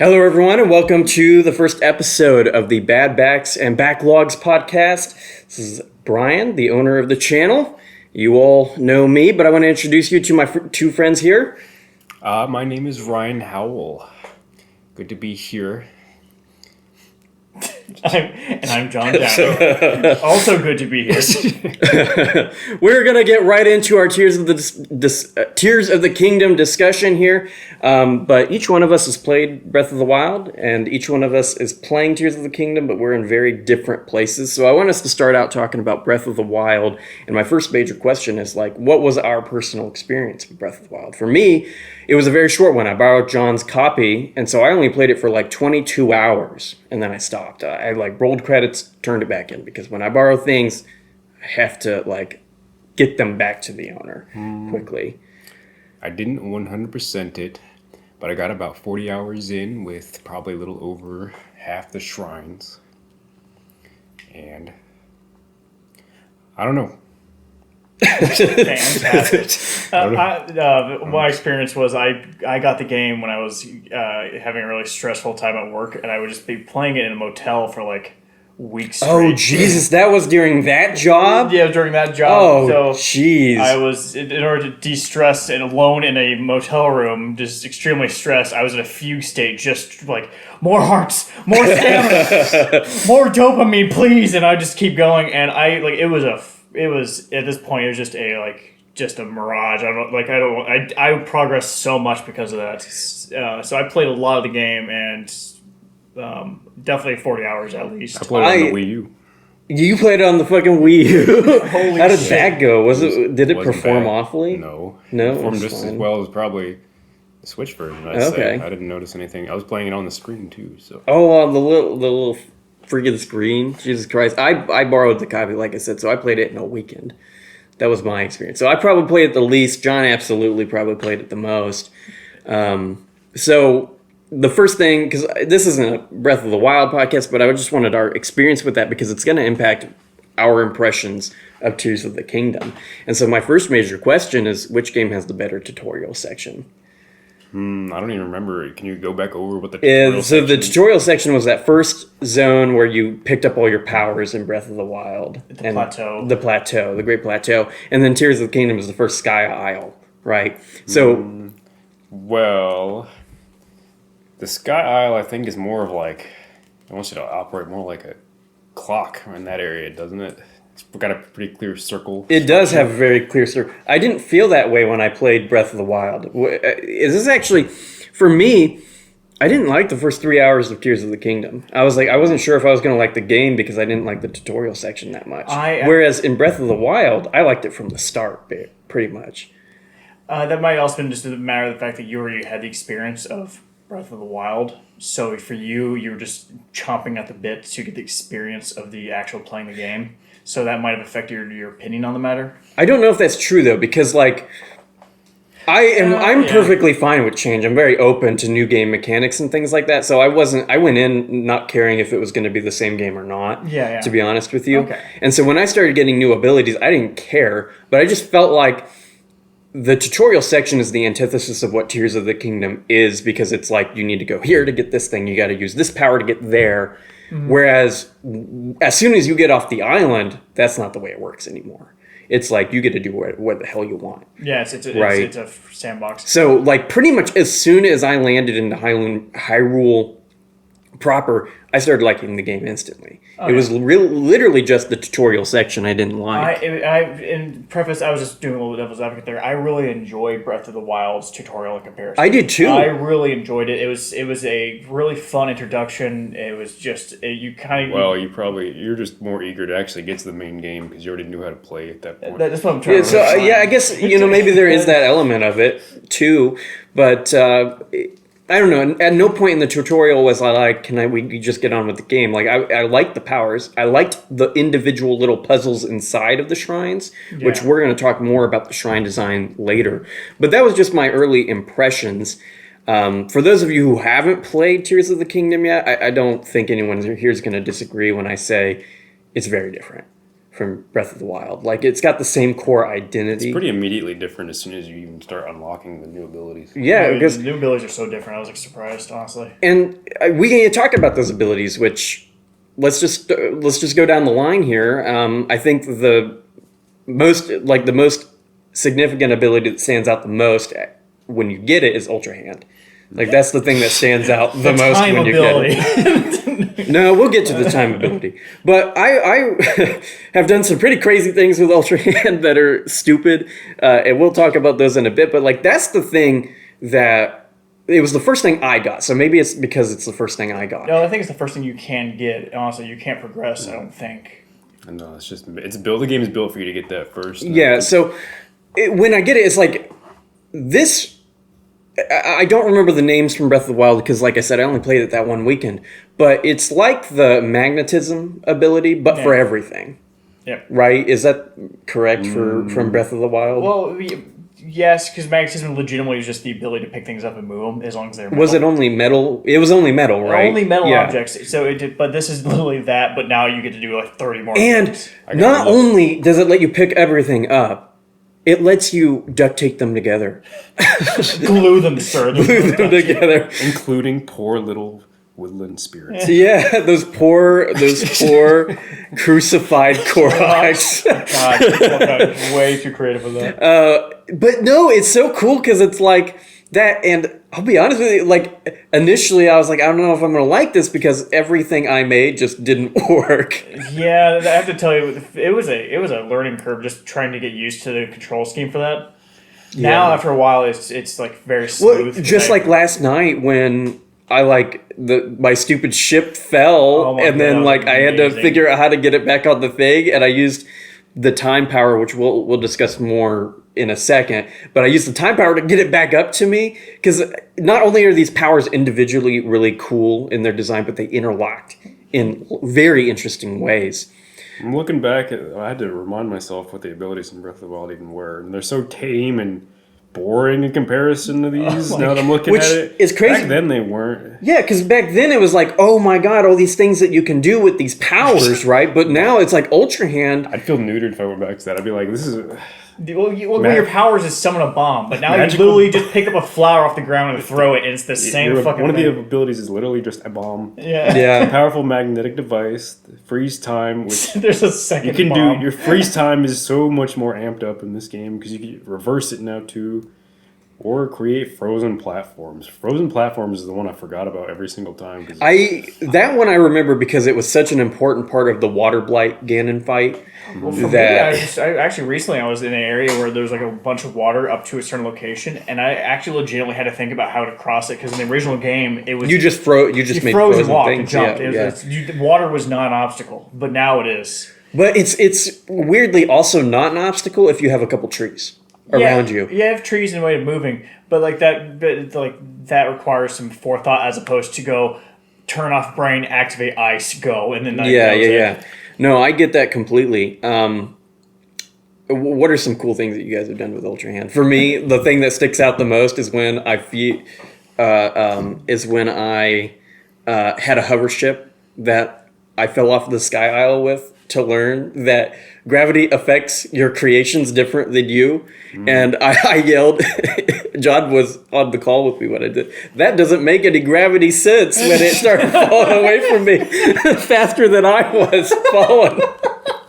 Hello, everyone, and welcome to the first episode of the Bad Backs and Backlogs podcast. This is Brian, the owner of the channel. You all know me, but I want to introduce you to my two friends here. My name is Howell. Good to be here. I'm John Downer. Also good to be here. We're gonna get right into our Tears of the Kingdom discussion here. But each one of us has played Breath of the Wild, and each one of us is playing Tears of the Kingdom, but we're in very different places. So I want us to start out talking about Breath of the Wild. And my first major question is what was our personal experience with Breath of the Wild? For me, it was a very short one. I borrowed John's copy, and so I only played it for 22 hours, and then I stopped. I rolled credits, turned it back in, because when I borrow things, I have to get them back to the owner quickly. I didn't 100% it, but I got about 40 hours in with probably a little over half the shrines. And I don't know. Fantastic. My experience was I got the game when I was having a really stressful time at work, and I would just be playing it in a motel for weeks straight. Oh, Jesus, that was during that job? Yeah, during that job. Oh, jeez. I was, in order to de-stress and alone in a motel room, just extremely stressed, I was in a fugue state, just more hearts, more stamina, more dopamine, please, and I just keep going, and it was at this point. It was just a mirage. I progressed so much because of that. So I played a lot of the game and definitely 40 hours at least. I played it on the Wii U. You played it on the fucking Wii U. Holy How did shit. that go? Did it perform bad. awfully? No. No, It performed it's just as fine. well as probably the Switch version. I'd say. I didn't notice anything. I was playing it on the screen too. So. Oh, the little freaking screen. Jesus Christ. I borrowed the copy, like I said, so I played it in a weekend. That was my experience. So I probably played it the least. John absolutely probably played it the most. So the first thing, because this isn't a Breath of the Wild podcast, but I just wanted our experience with that because it's going to impact our impressions of Tears of the Kingdom. And so my first major question is, which game has the better tutorial section? I don't even remember. Can you go back over what the tutorial So the section tutorial section was that first zone where you picked up all your powers in Breath of the Wild. The plateau. The Great Plateau. And then Tears of the Kingdom is the first Sky Isle, right? So... Well, the Sky Isle, I think, is more of I want you to operate more like a clock in that area, doesn't it? It's got a pretty clear circle. It does have a very clear circle. I didn't feel that way when I played Breath of the Wild. Is this actually, for me, I didn't like the first 3 hours of Tears of the Kingdom. I wasn't sure if I was going to like the game because I didn't like the tutorial section that much. Whereas in Breath of the Wild, I liked it from the start, pretty much. That might also been just a matter of the fact that you already had the experience of Breath of the Wild. So for you were just chomping at the bit to get the experience of the actual playing the game. So that might have affected your opinion on the matter. I don't know if that's true though, because I'm perfectly fine with change. I'm very open to new game mechanics and things like that. So I went in not caring if it was going to be the same game or not. Yeah. To be honest with you. Okay. And so when I started getting new abilities, I didn't care, but I just felt like the tutorial section is the antithesis of what Tears of the Kingdom is, because it's you need to go here to get this thing, you got to use this power to get there. Mm-hmm. Whereas as soon as you get off the island, that's not the way it works anymore. It's you get to do what the hell you want. Yeah, it's a sandbox. So pretty much as soon as I landed into Hyrule proper, I started liking the game instantly. It was literally just the tutorial section I didn't like. In preface, I was just doing a little devil's advocate there. I really enjoyed Breath of the Wild's tutorial in comparison. I did too. I really enjoyed it. It was a really fun introduction. It was just you kind of. Well, you're just more eager to actually get to the main game because you already knew how to play at that point. That's what I'm trying to. So I guess maybe there is that element of it too, but. I don't know. At no point in the tutorial was we just get on with the game. I liked the powers. I liked the individual little puzzles inside of the shrines, which we're going to talk more about the shrine design later. But that was just my early impressions. For those of you who haven't played Tears of the Kingdom yet, I don't think anyone here is going to disagree when I say it's very different from Breath of the Wild. Like, it's got the same core identity. It's pretty immediately different as soon as you even start unlocking the new abilities. Yeah, because the new abilities are so different. I was like surprised, honestly. and we can talk about those abilities, which let's just go down the line here. I think the most significant ability that stands out the most when you get it is Ultra Hand. Like, that's the thing that stands out the most Time when you ability. get it. No, we'll get to the time ability. But I have done some pretty crazy things with Ultra Hand that are stupid, and we'll talk about those in a bit. But like, that's the thing that it was the first thing I got. So maybe it's because it's the first thing I got. No, I think it's the first thing you can get. Honestly, you can't progress. I don't think. No, the game is built for you to get that first. Yeah. So when I get it, it's like this. I don't remember the names from Breath of the Wild because, like I said, I only played it that one weekend. But it's like the magnetism ability, but for everything. Yep. Right? Is that correct from Breath of the Wild? Well, yes, because magnetism legitimately is just the ability to pick things up and move them as long as they're metal. Was it only metal? It was only metal, right? Only metal Yeah. objects. So it did, but this is literally that. But now you get to do like 30 more. And things. not only does it let you pick everything up, it lets you duct tape them together. Glue them, sir. Glue them together. Including poor little woodland spirits. Yeah, those poor crucified Koroks. God, way too creative with that. But no, it's so cool because it's like that. And I'll be honest with you, like, initially I was like, I don't know if I'm going to like this because everything I made just didn't work. Yeah, I have to tell you, it was a learning curve just trying to get used to the control scheme for that. Now, after a while, it's like very smooth. Well, just like last night when I my stupid ship fell, and then God, I had to amazing. figure out how to get it back on the thing, and I used the time power, which we'll discuss more in a second. But I used the time power to get it back up to me because not only are these powers individually really cool in their design, but they interlocked in very interesting ways. I'm looking back, I had to remind myself what the abilities in Breath of the Wild even were. And they're so tame and boring in comparison to these now that I'm looking Which at it. is crazy. Back then they weren't. Yeah, because back then it was like, oh my god, all these things that you can do with these powers, right? But now it's like Ultra Hand. I'd feel neutered if I went back to that. I'd be like, this is... Well, one of your powers is summon a bomb, but now Magical- you literally just pick up a flower off the ground and throw it, and it's the same fucking One of thing. the abilities is literally just a bomb. Yeah. A Yeah. powerful magnetic device, freeze time, which There's a second you can bomb. do. Your freeze time is so much more amped up in this game because you can reverse it now too. Or create frozen platforms. Frozen platforms is the one I forgot about every single time. That one I remember because it was such an important part of the Water Blight Ganon fight. Well, for me, I actually recently I was in an area where there's like a bunch of water up to a certain location, and I actually legitimately had to think about how to cross it because in the original game it was You just made froze frozen and walked things. and jumped. Yeah. Water was not an obstacle, but now it is. But it's weirdly also not an obstacle if you have a couple trees around you. You have trees in the way of moving, but that requires some forethought as opposed to go turn off brain, activate ice, go, and then Yeah. No, I get that completely. What are some cool things that you guys have done with Ultra Hand? For me, the thing that sticks out the most is when I had a hover ship that I fell off the Sky Isle with to learn that gravity affects your creations different than you. And I yelled, John was on the call with me when I did, that doesn't make any gravity sense when it started falling away from me faster than I was falling.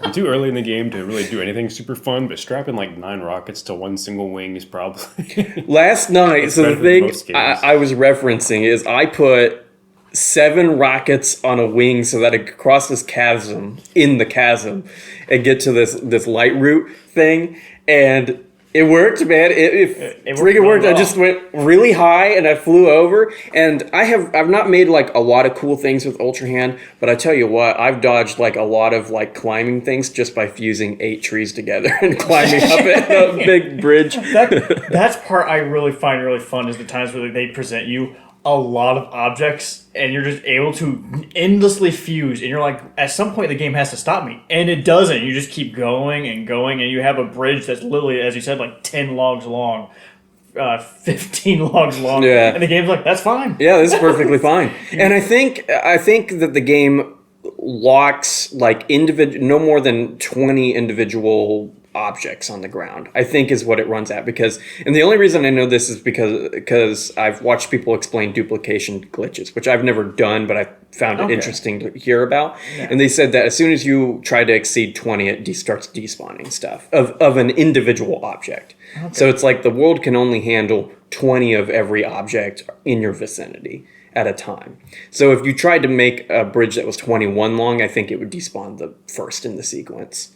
I'm too early in the game to really do anything super fun, but strapping 9 rockets to one single wing is probably... Last night, so the better than most thing games. I was referencing is I put 7 rockets on a wing so that I could cross this chasm in the chasm and get to this light route thing, and it worked, man. It freaking worked. well. I just went really high and I flew over. And I've not made a lot of cool things with Ultra Hand, but I tell you what, I've dodged a lot of climbing things just by fusing 8 trees together and climbing up a big bridge. That's part I really find really fun is the times where they present you a lot of objects and you're just able to endlessly fuse and you're like, at some point the game has to stop me, and it doesn't. You just keep going and going, and you have a bridge that's literally, as you said, 10 logs long, 15 logs long. Yeah. And the game's like, that's fine. Yeah, this is perfectly fine. And I think that the game locks like no more than 20 individual objects on the ground, I think is what it runs at. And the only reason I know this is because I've watched people explain duplication glitches, which I've never done, but I found it interesting to hear about. Yeah. And they said that as soon as you try to exceed 20, it starts despawning stuff of an individual object. Okay. So it's like the world can only handle 20 of every object in your vicinity at a time. So if you tried to make a bridge that was 21 long, I think it would despawn the first in the sequence.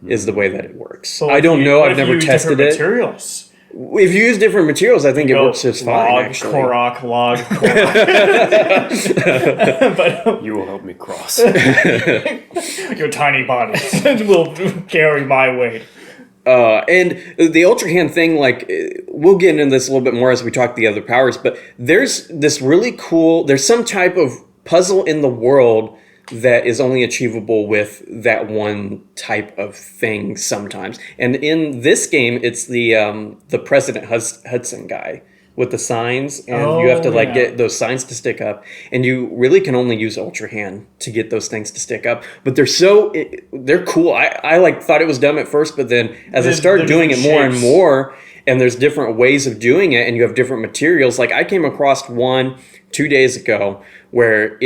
Is the way that it works. So I don't know. I've never tested it. Materials? If you use different materials, I think it works just fine. Actually, log. But you will help me cross. Your tiny body will carry my weight. And the Ultra Hand thing, like, we'll get into this a little bit more as we talk the other powers, but there's this really cool, there's some type of puzzle in the world that is only achievable with that one type of thing sometimes. And in this game, it's the President Hudson guy with the signs, and you have to get those signs to stick up, and you really can only use Ultra Hand to get those things to stick up. But they're cool. I like thought it was dumb at first, but then as I started doing it more and more, and there's different ways of doing it, and you have different materials. Like I came across one 2 days ago where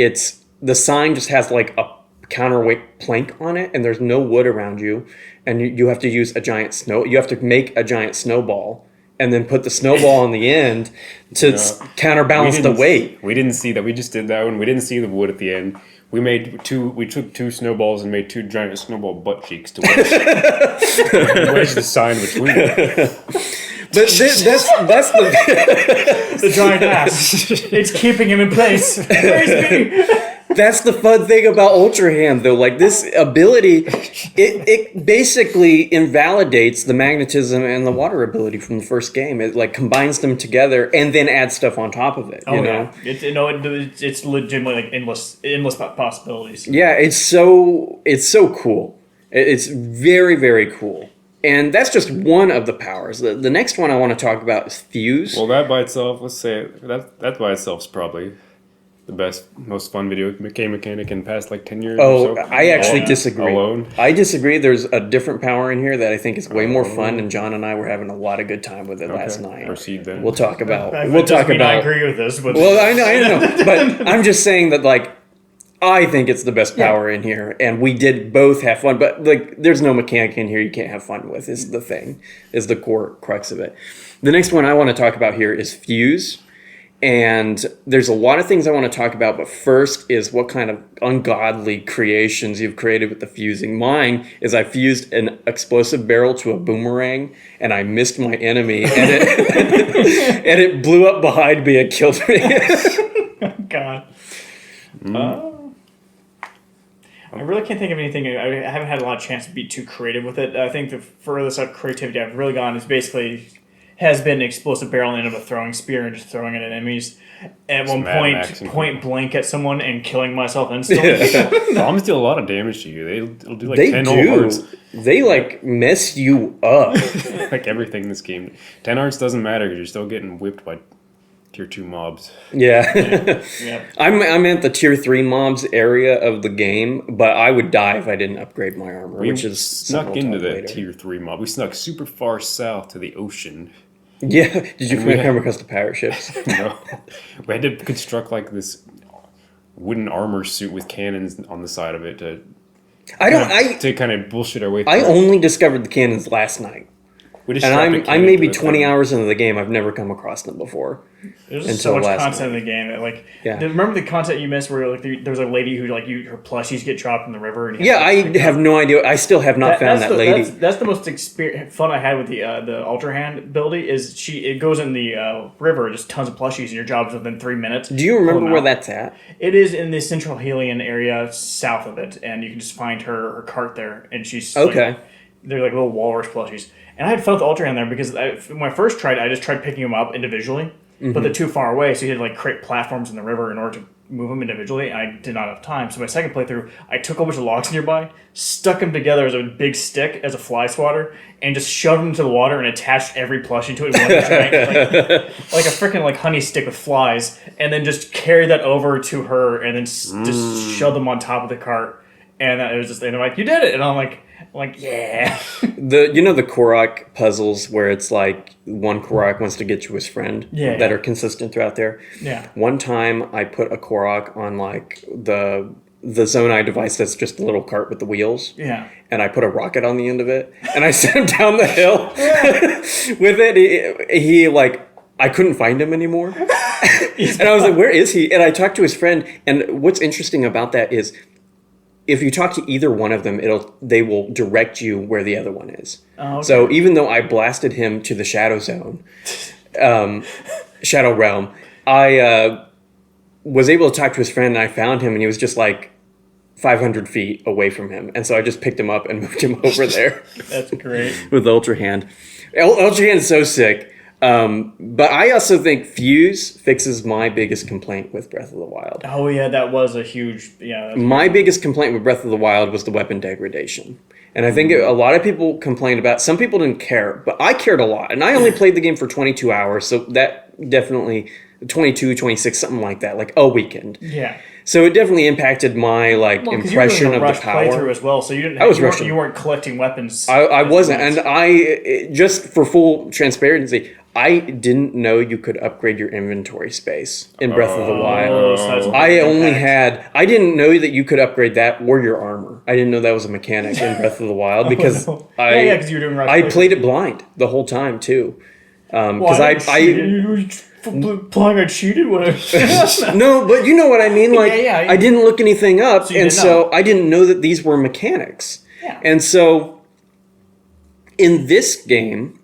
the sign just has like a counterweight plank on it, and there's no wood around you, and you have to use you have to make a giant snowball, and then put the snowball on the end to counterbalance the weight. We didn't see that. We just did that one. We didn't see the wood at the end. We took two snowballs and made two giant snowball butt cheeks to wedge the sign between them. But that's the giant ass. It's keeping him in place. Praise me. That's the fun thing about Ultra Hand, though. Like, this ability, it basically invalidates the magnetism and the water ability from the first game. It, like, combines them together and then adds stuff on top of it, you know? It's legitimately, like, endless possibilities. Yeah, it's so cool. It's very, very cool. And that's just one of the powers. The next one I want to talk about is Fuse. Well, that by itself, let's say, that by itself is probably the best, most fun video game mechanic in the past, like, 10 years or so. I actually disagree. Alone. I disagree. There's a different power in here that I think is way more fun, and John and I were having a lot of good time with it last night. Proceed then. We'll talk about... I agree with this. But well, I know. But I'm just saying that, like, I think it's the best power in here, and we did both have fun. But, like, there's no mechanic in here you can't have fun with, is the core crux of it. The next one I want to talk about here is Fuse. And there's a lot of things I want to talk about, but first is what kind of ungodly creations you've created with the fusing. Mine is I fused an explosive barrel to a boomerang, and I missed my enemy, and it blew up behind me and killed me. Oh, God. I really can't think of anything. I haven't had a lot of chance to be too creative with it. I think the furthest creativity I've really gone is basically... has been an explosive barrel and of a throwing spear and just throwing it at enemies. At one point blank at someone and killing myself instantly. Bombs deal a lot of damage to you. They'll do like 10 whole hearts. They like mess you up. Like everything in this game. 10 hearts doesn't matter because you're still getting whipped by tier 2 mobs. Yeah. I'm at the tier 3 mobs area of the game, but I would die if I didn't upgrade my armor, which is snuck into the tier 3 mob. We snuck super far south to the ocean. Yeah. Did you come across the pirate ships? No. We had to construct like this wooden armor suit with cannons on the side of it to kind of bullshit our way through. I only discovered the cannons last night. And I'm maybe 20 hours into the game. I've never come across them before. There's so much content in the game. Remember the content you missed where there was a lady who her plushies get dropped in the river? And I have no idea. I still have not found that lady. That's the most fun I had with the Ultra Hand ability. Is it goes in the river, just tons of plushies, and your job is within 3 minutes. Do you remember where that's at? It is in the Central Helian area south of it, and you can just find her cart there, and she's okay. They're like little walrus plushies. And I had fun with Ultra Hand there because when I first tried, I just tried picking them up individually. but they're too far away, so you had to like create platforms in the river in order to move them individually, and I did not have time. So my second playthrough, I took a bunch of logs nearby, stuck them together as a big stick, as a fly swatter, and just shoved them into the water and attached every plushie to it in one giant, like a freaking like honey stick with flies, and then just carried that over to her, and then just shoved them on top of the cart, and it was just, and they're like, "You did it," and I'm like, yeah. The Korok puzzles where it's like one Korok wants to get to his friend that are consistent throughout there. Yeah. One time I put a Korok on like the Zonai device that's just a little cart with the wheels. Yeah. And I put a rocket on the end of it and I sent him down the hill with it. He like, I couldn't find him anymore. And I was like, where is he? And I talked to his friend. And what's interesting about that is, if you talk to either one of them, they will direct you where the other one is. Oh, okay. So even though I blasted him to the Shadow Zone, Shadow Realm, I was able to talk to his friend, and I found him, and he was just like 500 feet away from him. And so I just picked him up and moved him over there. That's great. With the Ultra Hand. Ultra Hand is so sick. But I also think Fuse fixes my biggest complaint with Breath of the Wild. Oh yeah, that was a huge My biggest complaint with Breath of the Wild was the weapon degradation. And I think a lot of people complained about, some people didn't care, but I cared a lot. And I only played the game for 22 hours, so that definitely, 22, 26, something like that, like a weekend. Yeah. So it definitely impacted my impression of the power. Playthrough as well, so you weren't collecting weapons. I wasn't, and just for full transparency, I didn't know you could upgrade your inventory space in Breath of the Wild. I didn't know that you could upgrade that or your armor. I didn't know that was a mechanic in Breath of the Wild because you were doing I played it blind the whole time too. Because Playing I cheated when I No, but you know what I mean. Like I didn't look anything up, so I didn't know that these were mechanics. Yeah. And so in this game,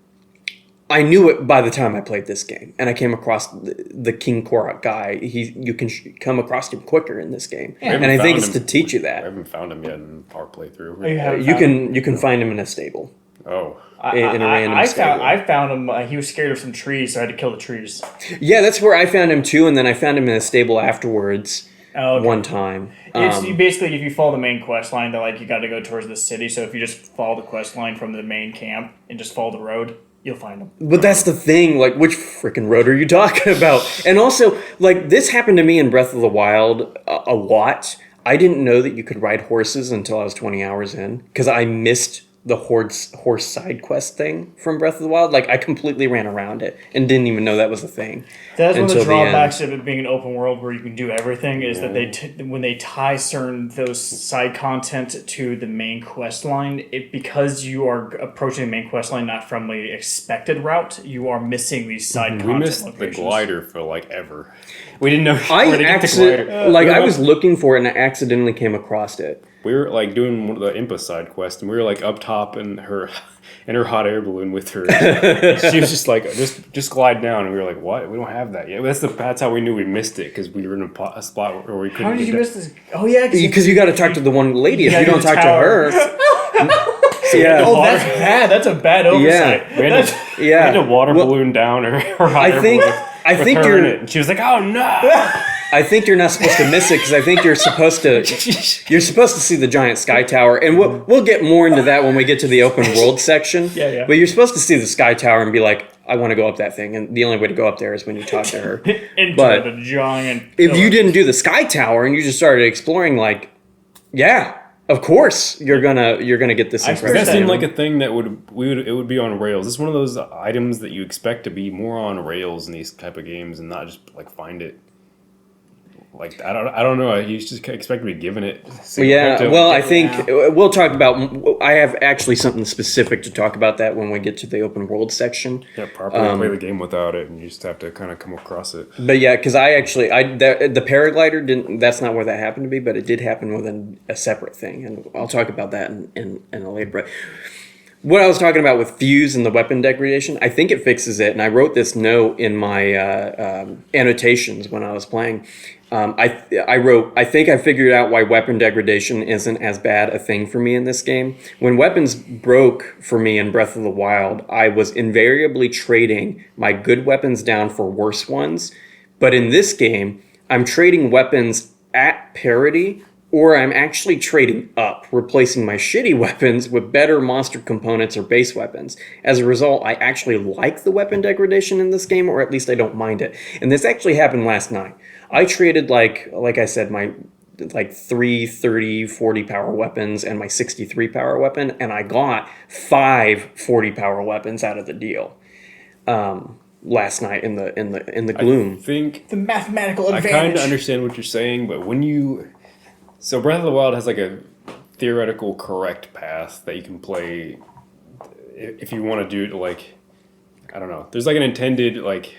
I knew it by the time I played this game, and I came across the King Korok guy. You can come across him quicker in this game, and I think it's to teach you that. I haven't found him yet in our playthrough. You can find him in a stable. Oh. In a random stable. I found him. He was scared of some trees, so I had to kill the trees. Yeah, that's where I found him too, and then I found him in a stable afterwards. Okay. One time. It's basically, if you follow the main quest line, they're like, you got to go towards the city. So if you just follow the quest line from the main camp and just follow the road, you'll find them. But that's the thing, like, which freaking road are you talking about? And also, like, this happened to me in Breath of the Wild a lot. I didn't know that you could ride horses until I was 20 hours in, because I missed the horse side quest thing from Breath of the Wild. Like, I completely ran around it and didn't even know that was a thing. That's one of the drawbacks of it being an open world where you can do everything, is that when they tie those side content to the main quest line, because you are approaching the main quest line not from the expected route, you are missing these side content We missed locations. the glider for like ever. We didn't know where to get the glider. I was looking for it and I accidentally came across it. We were like doing one of the Impa side quest, and we were like up top in her hot air balloon with her. She was just like, just glide down, and we were like, what? We don't have that yet. That's how we knew we missed it, because we were in a spot where we couldn't. How did you miss this? Oh yeah, because you got to talk to the one lady. If you don't talk to her. Yeah. Oh, that's bad. That's a bad oversight. We had to water balloon down her hot air balloon. I think you're. And she was like, "Oh no!" I think you're not supposed to miss it, because I think you're supposed to see the giant sky tower, and we'll get more into that when we get to the open world section. Yeah. But you're supposed to see the sky tower and be like, I want to go up that thing, and the only way to go up there is when you talk to her. But the giant. If you didn't do the sky tower and you just started exploring, like, yeah. Of course, you're gonna get this impression. That seemed like a thing that it would be on rails. It's one of those items that you expect to be more on rails in these type of games, and not just like find it. Like I don't know. You just expect to be given it. So I think we'll talk about. I have actually something specific to talk about that when we get to the open world section. Yeah, properly play the game without it, and you just have to kind of come across it. But yeah, because the paraglider didn't. That's not where that happened to be, but it did happen within a separate thing, and I'll talk about that in a later break. what I was talking about with fuse and the weapon degradation, I think it fixes it. And I wrote this note in my annotations when I was playing. I wrote, I think I figured out why weapon degradation isn't as bad a thing for me in this game. When weapons broke for me in Breath of the Wild, I was invariably trading my good weapons down for worse ones. But in this game, I'm trading weapons at parity, or I'm actually trading up, replacing my shitty weapons with better monster components or base weapons. As a result, I actually like the weapon degradation in this game, or at least I don't mind it. And this actually happened last night. I traded, like I said, my like 3 30, 40 power weapons and my 63 power weapon, and I got 5 40 power weapons out of the deal. Last night in the gloom. I think The mathematical advantage. I kind of understand what you're saying, but when you... So Breath of the Wild has like a theoretical correct path that you can play if you want to do it like... I don't know. There's like an intended like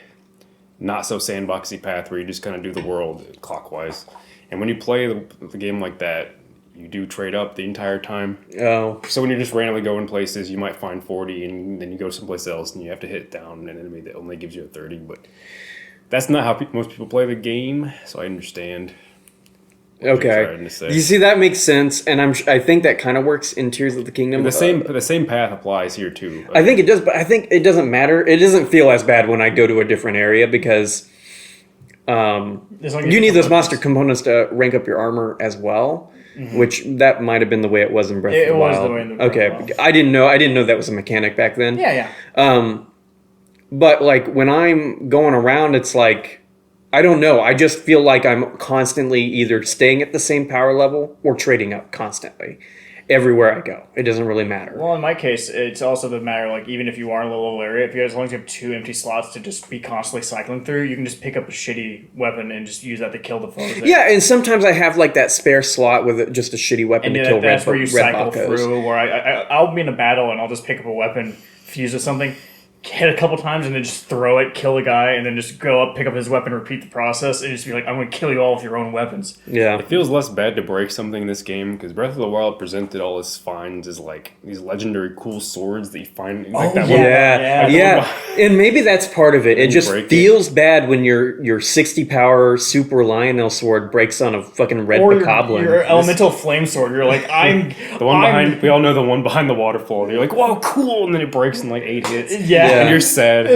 not so sandboxy path where you just kind of do the world clockwise. And when you play the game like that, you do trade up the entire time. Oh. So when you're just randomly going places, you might find 40 and then you go someplace else and you have to hit down an enemy that only gives you a 30. But that's not how most people play the game, so I understand what you're Okay. trying to say. You see, that makes sense, and I think that kind of works in Tears of the Kingdom. The same path applies here too. I think it does, but I think it doesn't matter. It doesn't feel as bad when I go to a different area because you need those monster components to rank up your armor as well. Mm-hmm. Which that might have been the way it was in Breath of the Wild. It was the way in the Breath of the Wild. I didn't know that was a mechanic back then. Yeah. But like when I'm going around, it's like I don't know. I just feel like I'm constantly either staying at the same power level or trading up constantly. Everywhere I go, it doesn't really matter. Well, in my case, it's also the matter, like, even if you are in a low area, if you as long as you have 2 empty slots to just be constantly cycling through, you can just pick up a shitty weapon and just use that to kill the foes. Yeah, and sometimes I have, like, that spare slot with just a shitty weapon to kill that's red where you red cycle Bakos. through, where I'll be in a battle and I'll just pick up a weapon, fuse with something, hit a couple times, and then just throw it, kill a guy, and then just go up, pick up his weapon, repeat the process, and just be like, I'm going to kill you all with your own weapons. Yeah. It feels less bad to break something in this game, because Breath of the Wild presented all his finds as, like, these legendary cool swords that you find. Like that Yeah. And maybe that's part of it. It just feels bad when your 60 power super Lionel sword breaks on a fucking red bokoblin. Your elemental flame sword, you're like, I'm... the one behind... We all know the one behind the waterfall. You're like, whoa, cool! And then it breaks in, like, 8 hits. Yeah. And you're sad.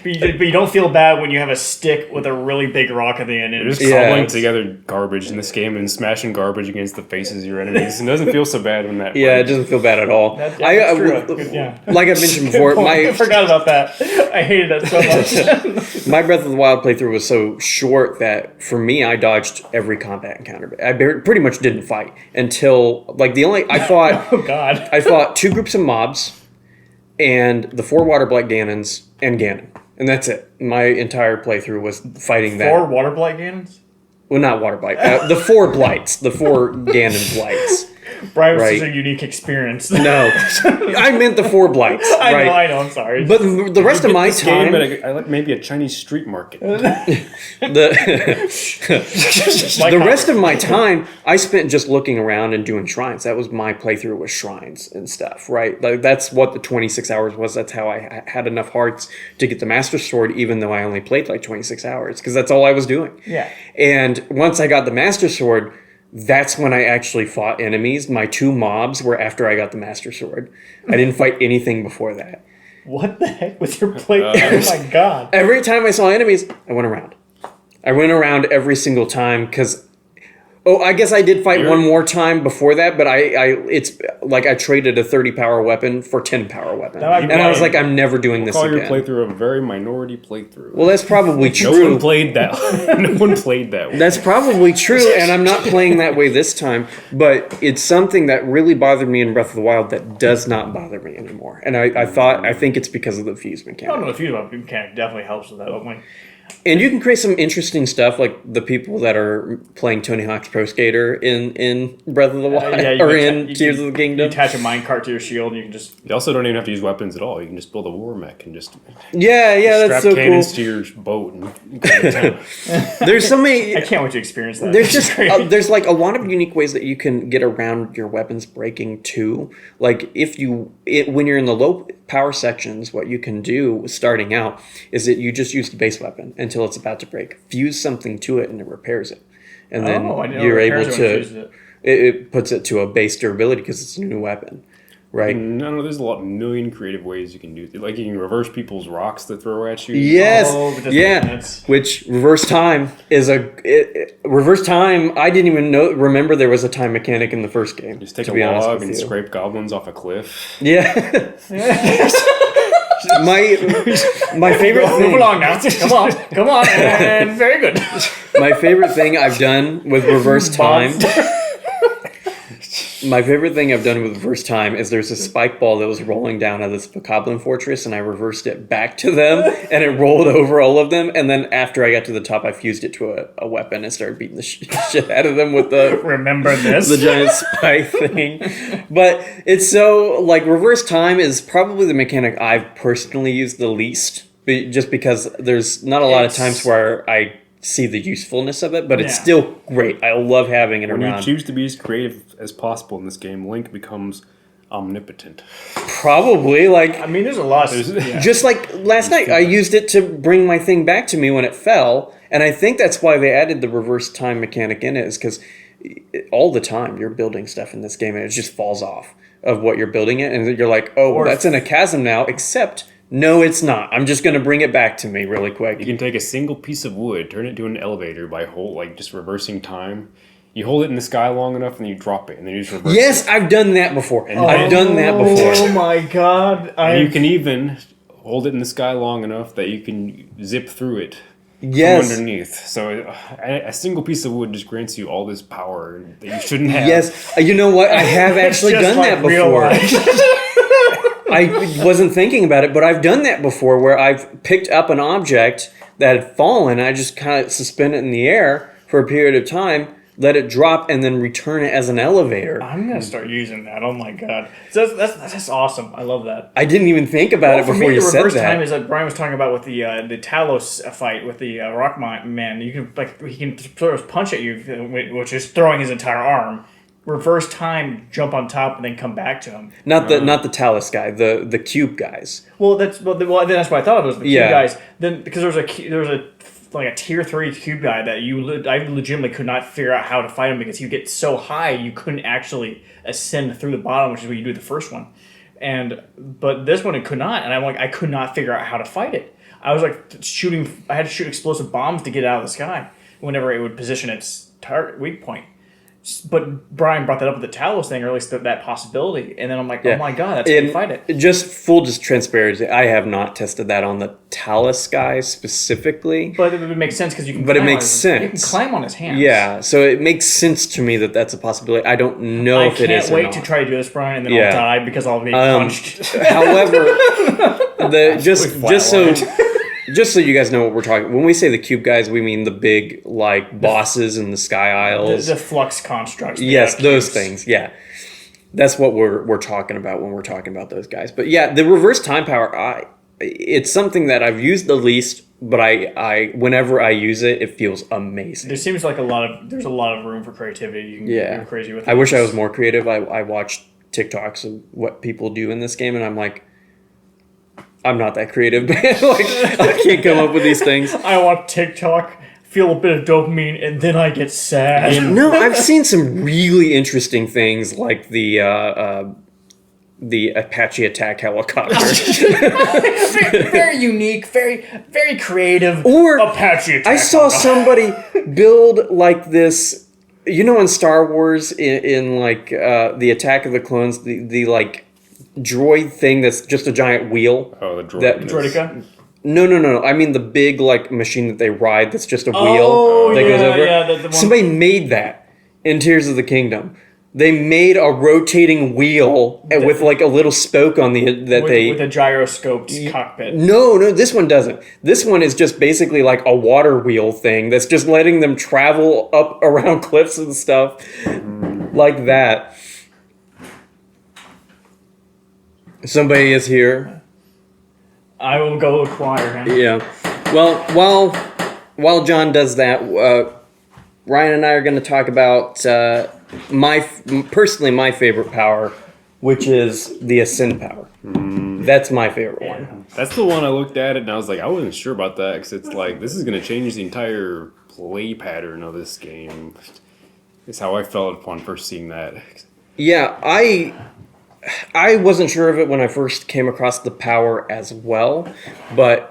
But you don't feel bad when you have a stick with a really big rock at the end. You're just cobbling together garbage in this game and smashing garbage against the faces of your enemies. It doesn't feel so bad when that... Yeah, it doesn't feel bad at all. That's true. Like I mentioned before, I forgot about that. I hated that so much. My Breath of the Wild playthrough was so short that, for me, I dodged every combat encounter. I pretty much didn't fight until, like, I fought... Oh, God. I fought 2 groups of mobs and the 4 water blight Ganons and Ganon. And that's it. My entire playthrough was fighting that. 4 water blight Ganons? Well, not water blight. The 4 blights. The 4 Ganon blights. Brian was such a unique experience. No. I meant the 4 blights. I know, I'm sorry. But the rest of my time... Game at maybe a Chinese street market. The rest of my time, I spent just looking around and doing shrines. That was my playthrough with shrines and stuff, right? Like, that's what the 26 hours was. That's how I had enough hearts to get the Master Sword, even though I only played like 26 hours, because that's all I was doing. Yeah. And once I got the Master Sword... That's when I actually fought enemies. My 2 mobs were after I got the Master Sword. I didn't fight anything before that. What the heck was your playthrough? Oh my God. Every time I saw enemies, I went around. I went around every single time because... Oh, I guess I did fight one more time before that, but it's like I traded a 30 power weapon for 10 power weapon. And I was like, I'm never doing this again. Call your playthrough a very minority playthrough. Well, that's probably true. No one played that. No one played that way. That's probably true, and I'm not playing that way this time, but it's something that really bothered me in Breath of the Wild that does not bother me anymore. And I think it's because of the fuse mechanic. I don't know, the fuse mechanic definitely helps with that. And you can create some interesting stuff, like the people that are playing Tony Hawk's Pro Skater in Breath of the Wild, or in Tears of the You Kingdom. attach a minecart to your shield, and you can just. You also don't even have to use weapons at all. You can just build a war mech and just Yeah, that's strap so cool. cannons to your boat and go to town. There's so many. I can't wait to experience that. There's just there's like a lot of unique ways that you can get around your weapons breaking too. Like when you're in the low power sections, what you can do starting out is that you just use the base weapon until it's about to break. Fuse something to it and it repairs it, and then I didn't know you're it able repairs it when it fuses to. it. It puts it to a base durability because it's a new weapon, right? No, there's a million creative ways you can do it. Like you can reverse people's rocks that throw at you. Yes, Oh, but that's- Which reverse time is reverse time. I didn't even remember there was a time mechanic in the first game. Just take to a be honest log with and you. scrape goblins off a cliff. Yeah. my favorite Move thing. along now. Come on, and very good. My favorite thing I've done with reverse time. My favorite thing I've done with reverse time is there's a spike ball that was rolling down out of this Bokoblin fortress, and I reversed it back to them, and it rolled over all of them. And then after I got to the top, I fused it to a weapon and started beating the shit out of them with the Remember this? the giant spike thing. But it's so like reverse time is probably the mechanic I've personally used the least, just because there's not a lot of times where I see the usefulness of it, but it's Yeah. still great. I love having it When you around. choose to be as creative as possible in this game, Link becomes omnipotent. Probably like I mean, there's a lot. Yeah. just like last night, I used it to bring my thing back to me when it fell, and I think that's why they added the reverse time mechanic in it, is because all the time you're building stuff in this game and it just falls off of what you're building it, and you're like, oh, Or- that's in a chasm now, except no, it's not. I'm just going to bring it back to me really quick. You can take a single piece of wood, turn it into an elevator by just reversing time. You hold it in the sky long enough, and then you drop it, and then you just reverse Yes, it. I've done that before. I've done that Oh before. my god! And you can even hold it in the sky long enough that you can zip through it from Yes. underneath. So a single piece of wood just grants you all this power that you shouldn't have. Yes. You know what? I have actually Just done like that real before. life. I wasn't thinking about it, but I've done that before where I've picked up an object that had fallen. I just kind of suspend it in the air for a period of time, let it drop, and then return it as an elevator. I'm gonna start using that. Oh my god, so that's awesome. I love that. I didn't even think about it For before me, you the said reverse that. time is like Brian was talking about with the Talos fight with the Rock Man. You can he can throw a punch at you, which is throwing his entire arm. Reverse time, jump on top, and then come back to him. Not the Talus guy, the cube guys. Well, that's then that's what I thought it was the cube Yeah. guys. Then because there was a like a tier 3 cube guy that I legitimately could not figure out how to fight him because he'd get so high you couldn't actually ascend through the bottom, which is what you do the first one. But this one it could not, and I could not figure out how to fight it. I was like shooting. I had to shoot explosive bombs to get it out of the sky whenever it would position its target weak point. But Brian brought that up with the Talos thing, or at least that possibility, and then I'm like, oh my god, that's how you fight it. Just full transparency, I have not tested that on the Talus guy specifically. But it would make sense because you can. But it climb makes on his- You sense. can climb on his hands. Yeah, so it makes sense to me that that's a possibility. I don't know I if it is can't or wait not. to try to do this, Brian, and then Yeah. I'll die because I'll be punched. However, just flatlined. just so you guys know what we're talking. When we say the cube guys, we mean the big like bosses in the Sky Isles. the flux constructs. Yes, the those cubes. things. Yeah, that's what we're talking about when we're talking about those guys. But yeah, the reverse time power, it's something that I've used the least, but I whenever I use it, it feels amazing. There seems like there's a lot of room for creativity. You can go crazy with it. I wish I was more creative. I watched TikToks of what people do in this game, and I'm like, I'm not that creative. Like, I can't come up with these things. I want TikTok, feel a bit of dopamine, and then I get sad. No, I've seen some really interesting things, like the Apache attack helicopter. very unique, very creative. Or Apache attack. I saw somebody build like this. You know, in Star Wars, in like the Attack of the Clones, the like droid thing that's just a giant wheel. Oh, the droid. That- Droideka? No. I mean the big like machine that they ride. That's just a wheel Oh, that goes yeah, over. yeah, the one- Somebody made that in Tears of the Kingdom. They made a rotating wheel with like a little spoke on the with a gyroscoped cockpit. No, this one doesn't. This one is just basically like a water wheel thing that's just letting them travel up around cliffs and stuff like that. Somebody is here. I will go acquire him. Yeah. Well, while John does that, Ryan and I are going to talk about my favorite power, which is the Ascend power. That's my favorite one. That's the one I looked at it and I was like, I wasn't sure about that because it's like, this is going to change the entire play pattern of this game. It's how I felt upon first seeing that. Yeah, I wasn't sure of it when I first came across the power as well, but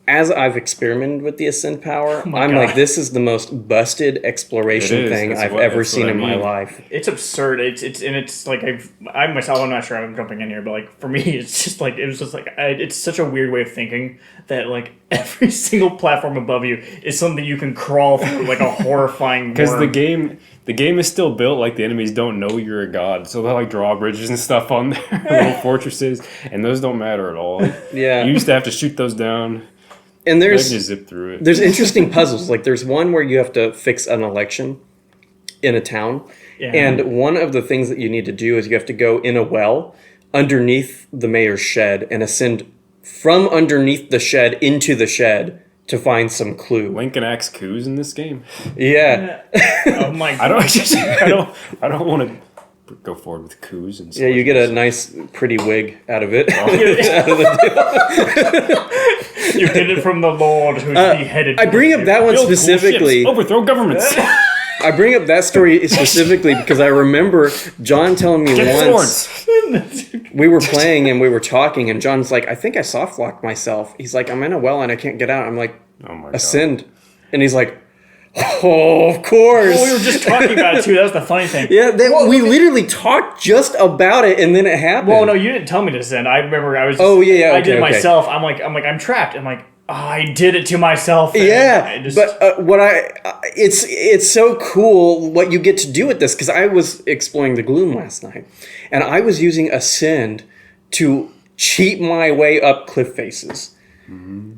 as I've experimented with the Ascend power, I'm God. like, this is the most busted exploration thing That's I've what- ever that's seen what I in my mean. life. It's absurd. It's like I myself, I'm not sure I'm jumping in here, but like for me, it's just like it's such a weird way of thinking that like every single platform above you is something you can crawl through like a horrifying. Because worm. the game is still built like the enemies don't know you're a god, so they'll like drawbridges and stuff on there, little fortresses, and those don't matter at all. Yeah. You used to have to shoot those down. And I there's just zip through it. There's interesting puzzles. Like there's one where you have to fix an election in a town. Yeah. And one of the things that you need to do is you have to go in a well underneath the mayor's shed and ascend from underneath the shed into the shed to find some clue. Link and axe coups in this game. Yeah. Oh my god. I don't want to go forward with coups and stuff. Yeah, you get a nice pretty wig out of it. You get it from the Lord who's beheaded. I bring up that one Build cool specifically. ships, overthrow governments. I bring up that story specifically because I remember John telling me Get once swords. we were playing and we were talking, and John's like, I think I soft locked myself. He's like, I'm in a well and I can't get out. I'm like, Oh my god. ascend. And he's like, oh, of course. Well, we were just talking about it too. That was the funny thing. Yeah, we literally talked just about it, and then it happened. Well, no, you didn't tell me to send. I remember I was. Oh, yeah, I did okay, it okay. myself. I'm trapped. I'm like, oh, I did it to myself. And Yeah, I just, but it's so cool what you get to do with this, because I was exploring the Gloom last night, and I was using Ascend to cheat my way up cliff faces.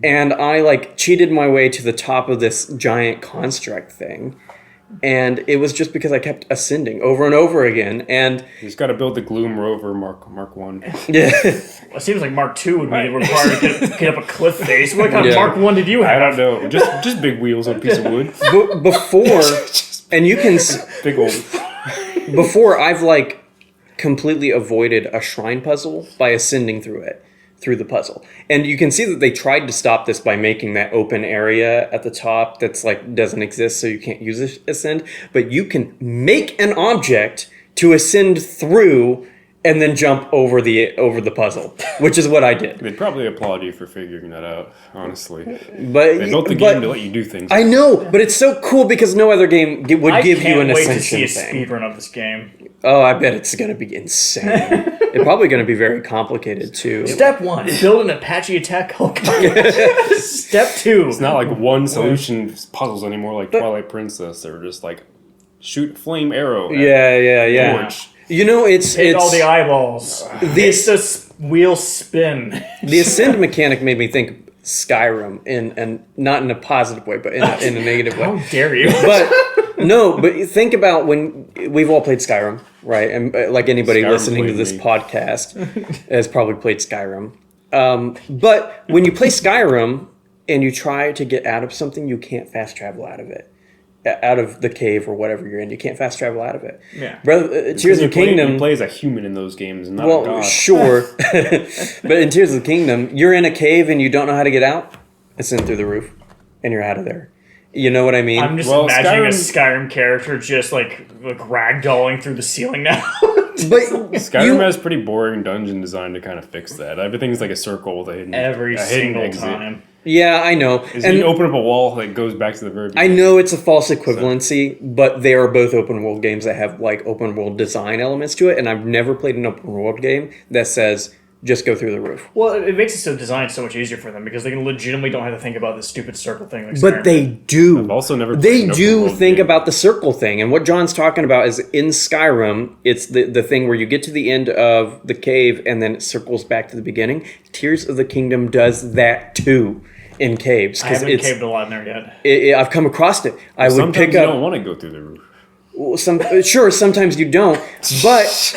And I like cheated my way to the top of this giant construct thing. And it was just because I kept ascending over and over again. And You just got to build the Gloom Rover Mark 1. yeah, it seems like Mark II would be required to get up a cliff face. What kind of Yeah. Mark I did you I have? don't know. Just big wheels on a piece of wood. before, and you can, Big old. before I've like completely avoided a shrine puzzle by ascending through the puzzle. And you can see that they tried to stop this by making that open area at the top that's like doesn't exist, so you can't use ascend, but you can make an object to ascend through and then jump over the puzzle, which is what I did. They'd probably applaud you for figuring that out, honestly. But They built the game to let you do things. I know, but it's so cool because no other game would I give can't you an wait to see ascension a thing. speedrun of this game. Oh, I bet it's going to be insane. It's probably going to be very complicated too. Step 1, build an Apache attack helicopter. Step 2. It's not like one solution puzzles anymore like Twilight Princess. They were just like, shoot flame arrow. at Yeah. torch. You know, Hit it's all the eyeballs. Makes the wheel spin. the ascend mechanic made me think Skyrim, and not in a positive way, but in a negative way. How dare you? But no, but think about when we've all played Skyrim, right? And like anybody Skyrim listening to played this me. podcast has probably played Skyrim. But when you play Skyrim and you try to get out of something, you can't fast travel out of it. Out of the cave or whatever you're in, you can't fast travel out of it. Yeah. Tears of the Kingdom. You play as a human in those games, not a Well, god. sure. But in Tears of the Kingdom, you're in a cave and you don't know how to get out. Ascend through the roof, and you're out of there. You know what I mean? I'm just Well, imagining a Skyrim- Skyrim character just like ragdolling through the ceiling now. but Skyrim has pretty boring dungeon design to kind of fix that. Everything's like a circle with a hidden Every a hidden single exit. time. yeah, I know. Is And you open up a wall that goes back to the very I beginning. know it's a false equivalency, but they are both open world games that have like open world design elements to it. And I've never played an open world game that says just go through the roof. Well, it makes it so designed so much easier for them because they can legitimately don't have to think about this stupid circle thing. But they do. I've also never played They an do open world think game. about the circle thing. And what John's talking about is in Skyrim, it's the thing where you get to the end of the cave and then it circles back to the beginning. Tears of the Kingdom does that too in caves. I haven't caved a lot in there yet. I've come across it. I would Sometimes pick you up... don't want to go through the roof. Sure, sometimes you don't. But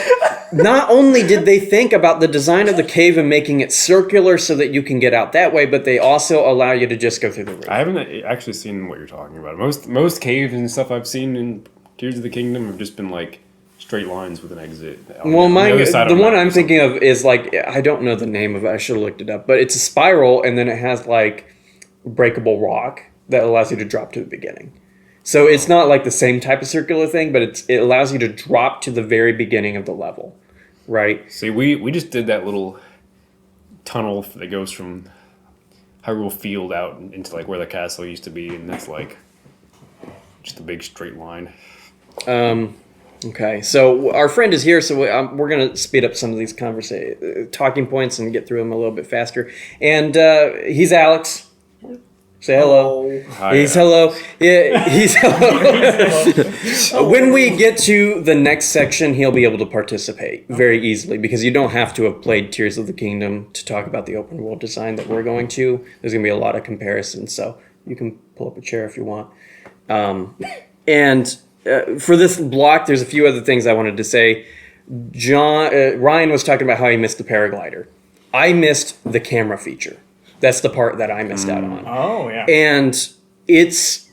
not only did they think about the design of the cave and making it circular so that you can get out that way, but they also allow you to just go through the roof. I haven't actually seen what you're talking about. Most caves and stuff I've seen in Tears of the Kingdom have just been like straight lines with an exit. Well, the one I'm of thinking of is like, I don't know the name of it. I should have looked it up. But it's a spiral, and then it has like breakable rock that allows you to drop to the beginning. So it's not like the same type of circular thing, but it allows you to drop to the very beginning of the level, right? See, we just did that little tunnel that goes from Hyrule Field out into like where the castle used to be, and that's like just a big straight line. Okay, so our friend is here, so we're going to speed up some of these talking points and get through them a little bit faster. And he's Alex. Say hello. Hi, He's hello. Yeah, he's hello. When we get to the next section, he'll be able to participate very easily because you don't have to have played Tears of the Kingdom to talk about the open world design that we're going to. There's going to be a lot of comparisons, so you can pull up a chair if you want. For this block, there's a few other things I wanted to say. Ryan was talking about how he missed the paraglider. I missed the camera feature. That's the part that I missed out on. Oh, yeah. And it's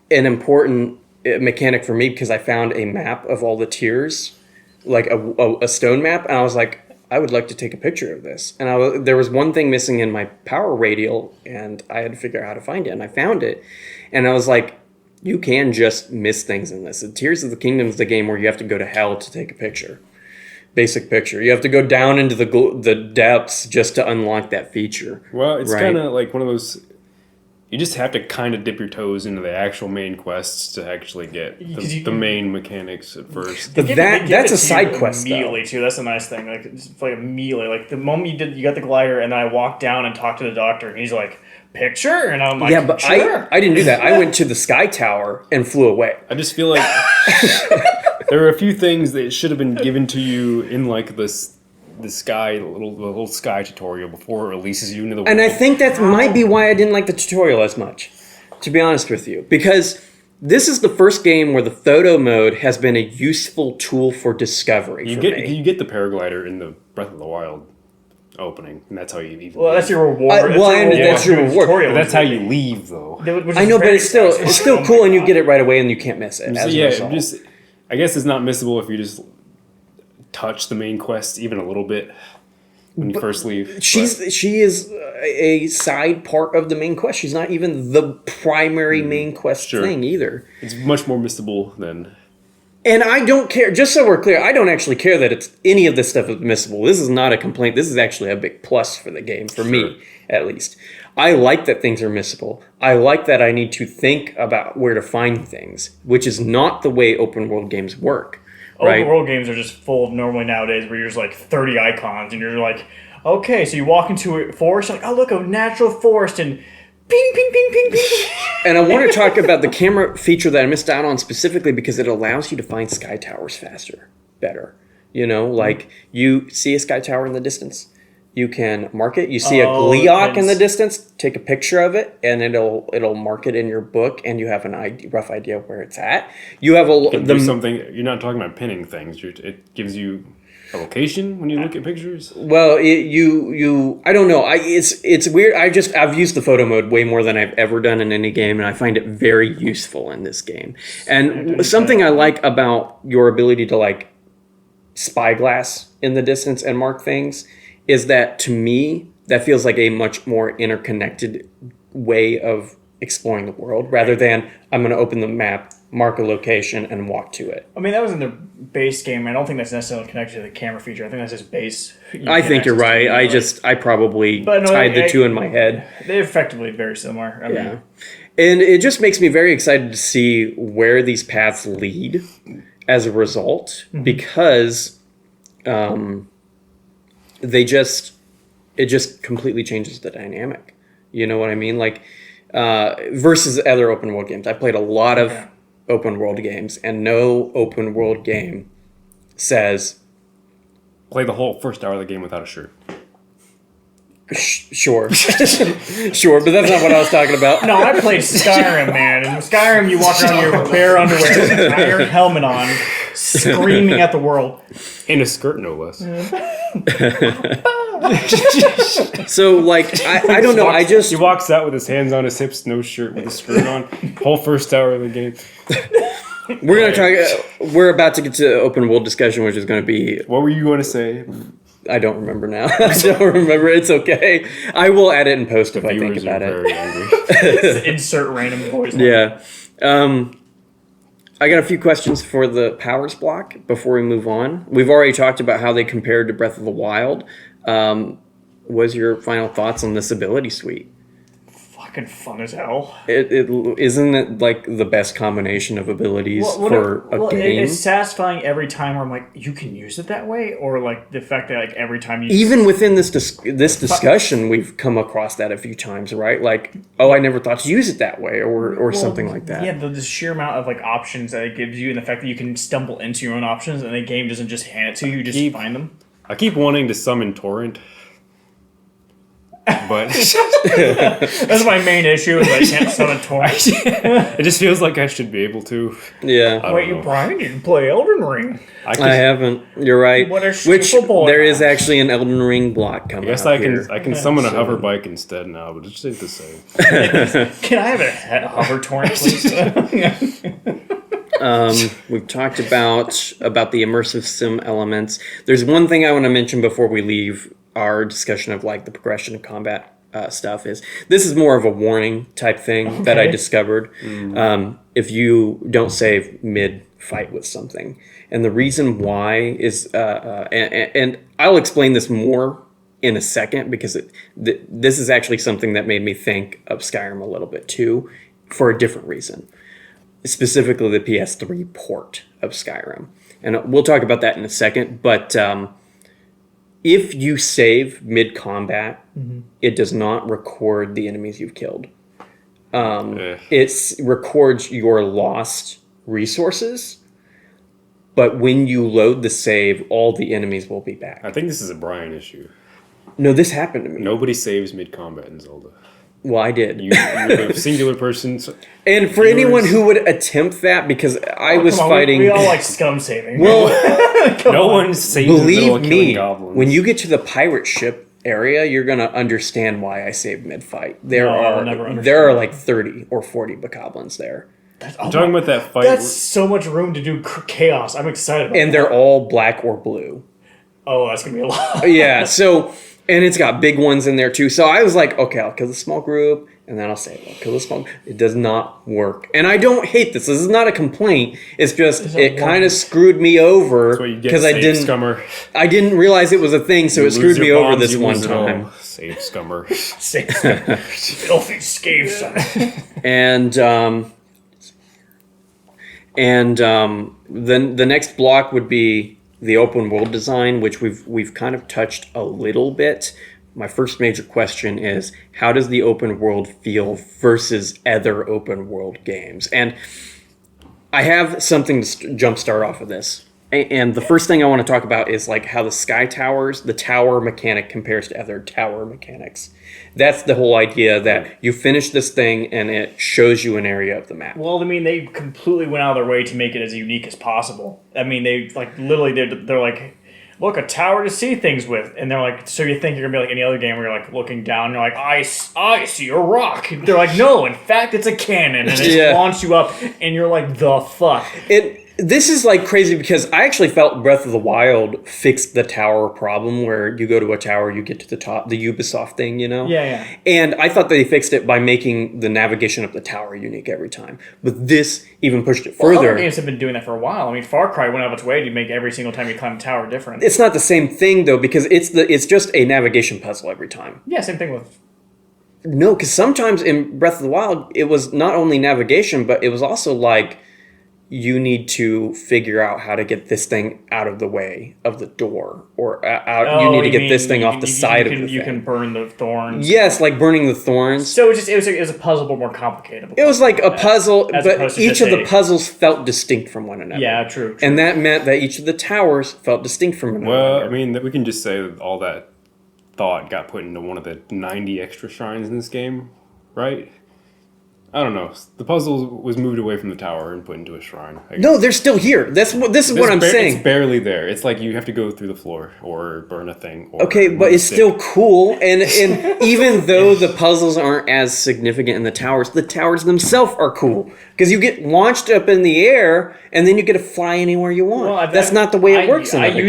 an important mechanic for me because I found a map of all the tiers, like a stone map, and I was like, I would like to take a picture of this. And there was one thing missing in my power radial, and I had to figure out how to find it, and I found it. And I was like, you can just miss things in this. Tears of the Kingdom is the game where you have to go to hell to take a picture. Basic picture. You have to go down into the depths just to unlock that feature. Well, it's right? kind of like one of those. You just have to kind of dip your toes into the actual main quests to actually get the main mechanics at first. But that's a side quest immediately though. Too. That's a nice thing. Like it's like immediately, like the moment you got the glider, and then I walked down and talked to the doctor, and he's like, "Picture," and I'm like, "Yeah, but sure." I didn't do that. I went to the Sky Tower and flew away. I just feel like there are a few things that should have been given to you in like the little sky tutorial before it releases you into the world. And I think that might be why I didn't like the tutorial as much, to be honest with you. Because this is the first game where the photo mode has been a useful tool for discovery You get the paraglider in the Breath of the Wild opening, and that's how you even. Well, that's your reward. That's your reward. But that's how you leave, though. I know, but it's still cool, and you get it right away, and you can't miss it. As a result. I guess it's not missable if you just touch the main quest even a little bit when you first leave. She is a side part of the main quest. She's not even the primary main quest thing either. It's much more missable than. And I don't care. Just so we're clear, I don't actually care that any of this stuff is missable. This is not a complaint. This is actually a big plus for the game, for me at least. I like that things are missable. I like that I need to think about where to find things, which is not the way open world games work. Right? Open world games are just full of normally nowadays where you're just like 30 icons and you're like, okay, so you walk into a forest, you're like, oh look, a natural forest, and ping, ping, ping, ping, ping. And I want to talk about the camera feature that I missed out on specifically because it allows you to find sky towers better. You know, like you see a sky tower in the distance. You can mark it. You see a Gleeok in the distance, take a picture of it, and it'll mark it in your book, and you have a rough idea of where it's at. You have something. You're not talking about pinning things. It gives you a location when you look at pictures. Well, I don't know. It's weird. I've used the photo mode way more than I've ever done in any game, and I find it very useful in this game. And something I like about your ability to like spyglass in the distance and mark things is that, to me, that feels like a much more interconnected way of exploring the world rather than I'm going to open the map, mark a location, and walk to it. I mean, that was in the base game. I don't think that's necessarily connected to the camera feature. I think that's just base. I think you're right. I probably tied the two in my head. They're effectively very similar. I mean, and it just makes me very excited to see where these paths lead as a result, because it just completely changes the dynamic. You know what I mean? Like, versus other open world games. I played a lot of open world games, and no open world game says, Play the whole first hour of the game without a shirt. sure. Sure, but that's not what I was talking about. No, I played Skyrim, man. In Skyrim, you walk around in your bare underwear with an iron helmet on, screaming at the world. In a skirt, no less. So, like, I don't know. He walks out with his hands on his hips, no shirt, with a skirt on. Whole first hour of the game. We're gonna talk. We're about to get to open world discussion, which is going to be. What were you going to say? I don't remember now. I don't remember. It's okay. I will add it in post if I think Viewers about are it. very angry. Insert random voice. Yeah. I got a few questions for the powers block before we move on. We've already talked about how they compared to Breath of the Wild. What's your final thoughts on this ability suite? Fucking fun as hell. It isn't it like the best combination of abilities for a game? It's satisfying every time where I'm like, you can use it that way, or like the fact that like every time you Even within this discussion, we've come across that a few times, right? Like, oh, I never thought to use it that way, or something like that. Yeah, the sheer amount of like options that it gives you, and the fact that you can stumble into your own options, and the game doesn't just hand it to you; you just find them. I keep wanting to summon Torrent. But that's my main issue is I can't summon Torrent. It just feels like I should be able to. Yeah. Wait, you Brian didn't play Elden Ring. I haven't. You're right. What a Which boy. there is actually an Elden Ring block coming. I guess up I can summon a hover bike instead now, but it's just the same. Can I have a hover torrent, please? We've talked about the immersive sim elements. There's one thing I want to mention before we leave our discussion of like the progression of combat stuff. Is this is more of a warning type thing that I discovered. If you don't save mid fight with something, and the reason why is and I'll explain this more in a second, because this is actually something that made me think of Skyrim a little bit too, for a different reason. Specifically the PS3 port of Skyrim. And we'll talk about that in a second, but if you save mid-combat, it does not record the enemies you've killed. It records your lost resources, but when you load the save, all the enemies will be back. I think this is a Brian issue. No, this happened to me. Nobody saves mid-combat in Zelda. Well, I did. You're a singular person. And for anyone who would attempt that, because I was fighting... We all like scum saving. Well, no one saves in the middle believe of killing me, goblins. when you get to the pirate ship area, you're going to understand why I saved mid-fight. There are like 30 or 40 bokoblins there. I'm talking about that fight. That's so much room to do chaos. I'm excited about And they're all black or blue. Oh, that's going to be a lot. Yeah, so... And it's got big ones in there too. So I was like, okay, I'll kill the small group, and then I'll say, I'll kill the small. It does not work. And I don't hate this. This is not a complaint. It's just, it kind of screwed me over. Because I didn't realize it was a thing, so it screwed me over this one time. Save scummer. Save scummer. Filthy scave son. And then the next block would be the open world design, which we've kind of touched a little bit. My first major question is, how does the open world feel versus other open world games? And I have something to jumpstart off of this. And the first thing I want to talk about is like how the sky towers, the tower mechanic compares to other tower mechanics. That's the whole idea, that you finish this thing and it shows you an area of the map. Well, I mean, they completely went out of their way to make it as unique as possible. I mean, they like literally they're like, look, a tower to see things with, and they're like, so you think you're gonna be like any other game where you're like looking down, and you're like, I see a rock. They're like, no, in fact, it's a cannon, and it launches you up, and you're like, the fuck. This is like crazy, because I actually felt Breath of the Wild fixed the tower problem, where you go to a tower, you get to the top, the Ubisoft thing, you know? Yeah. And I thought they fixed it by making the navigation of the tower unique every time. But this even pushed it further. Other games have been doing that for a while. I mean, Far Cry went out of its way to make every single time you climb a tower different. It's not the same thing, though, because it's just a navigation puzzle every time. Yeah, same thing with... No, because sometimes in Breath of the Wild, it was not only navigation, but it was also like... you need to figure out how to get this thing out of the way of the door, or out. You need to get this thing off the side of the thing. You can burn the thorns. Yes, like burning the thorns. So it was a puzzle, but more complicated. It was like a puzzle, as but opposed to each just of the puzzles felt distinct from one another. Yeah, true. And that meant that each of the towers felt distinct from one another. Well, I mean, we can just say that all that thought got put into one of the 90 extra shrines in this game, right? I don't know. The puzzle was moved away from the tower and put into a shrine. No, they're still here. This is what I'm saying. It's barely there. It's like you have to go through the floor or burn a thing. Or Okay, but it's still cool. And even though the puzzles aren't as significant in the towers themselves are cool. Because you get launched up in the air, and then you get to fly anywhere you want. Well, that's not the way it works in other games. I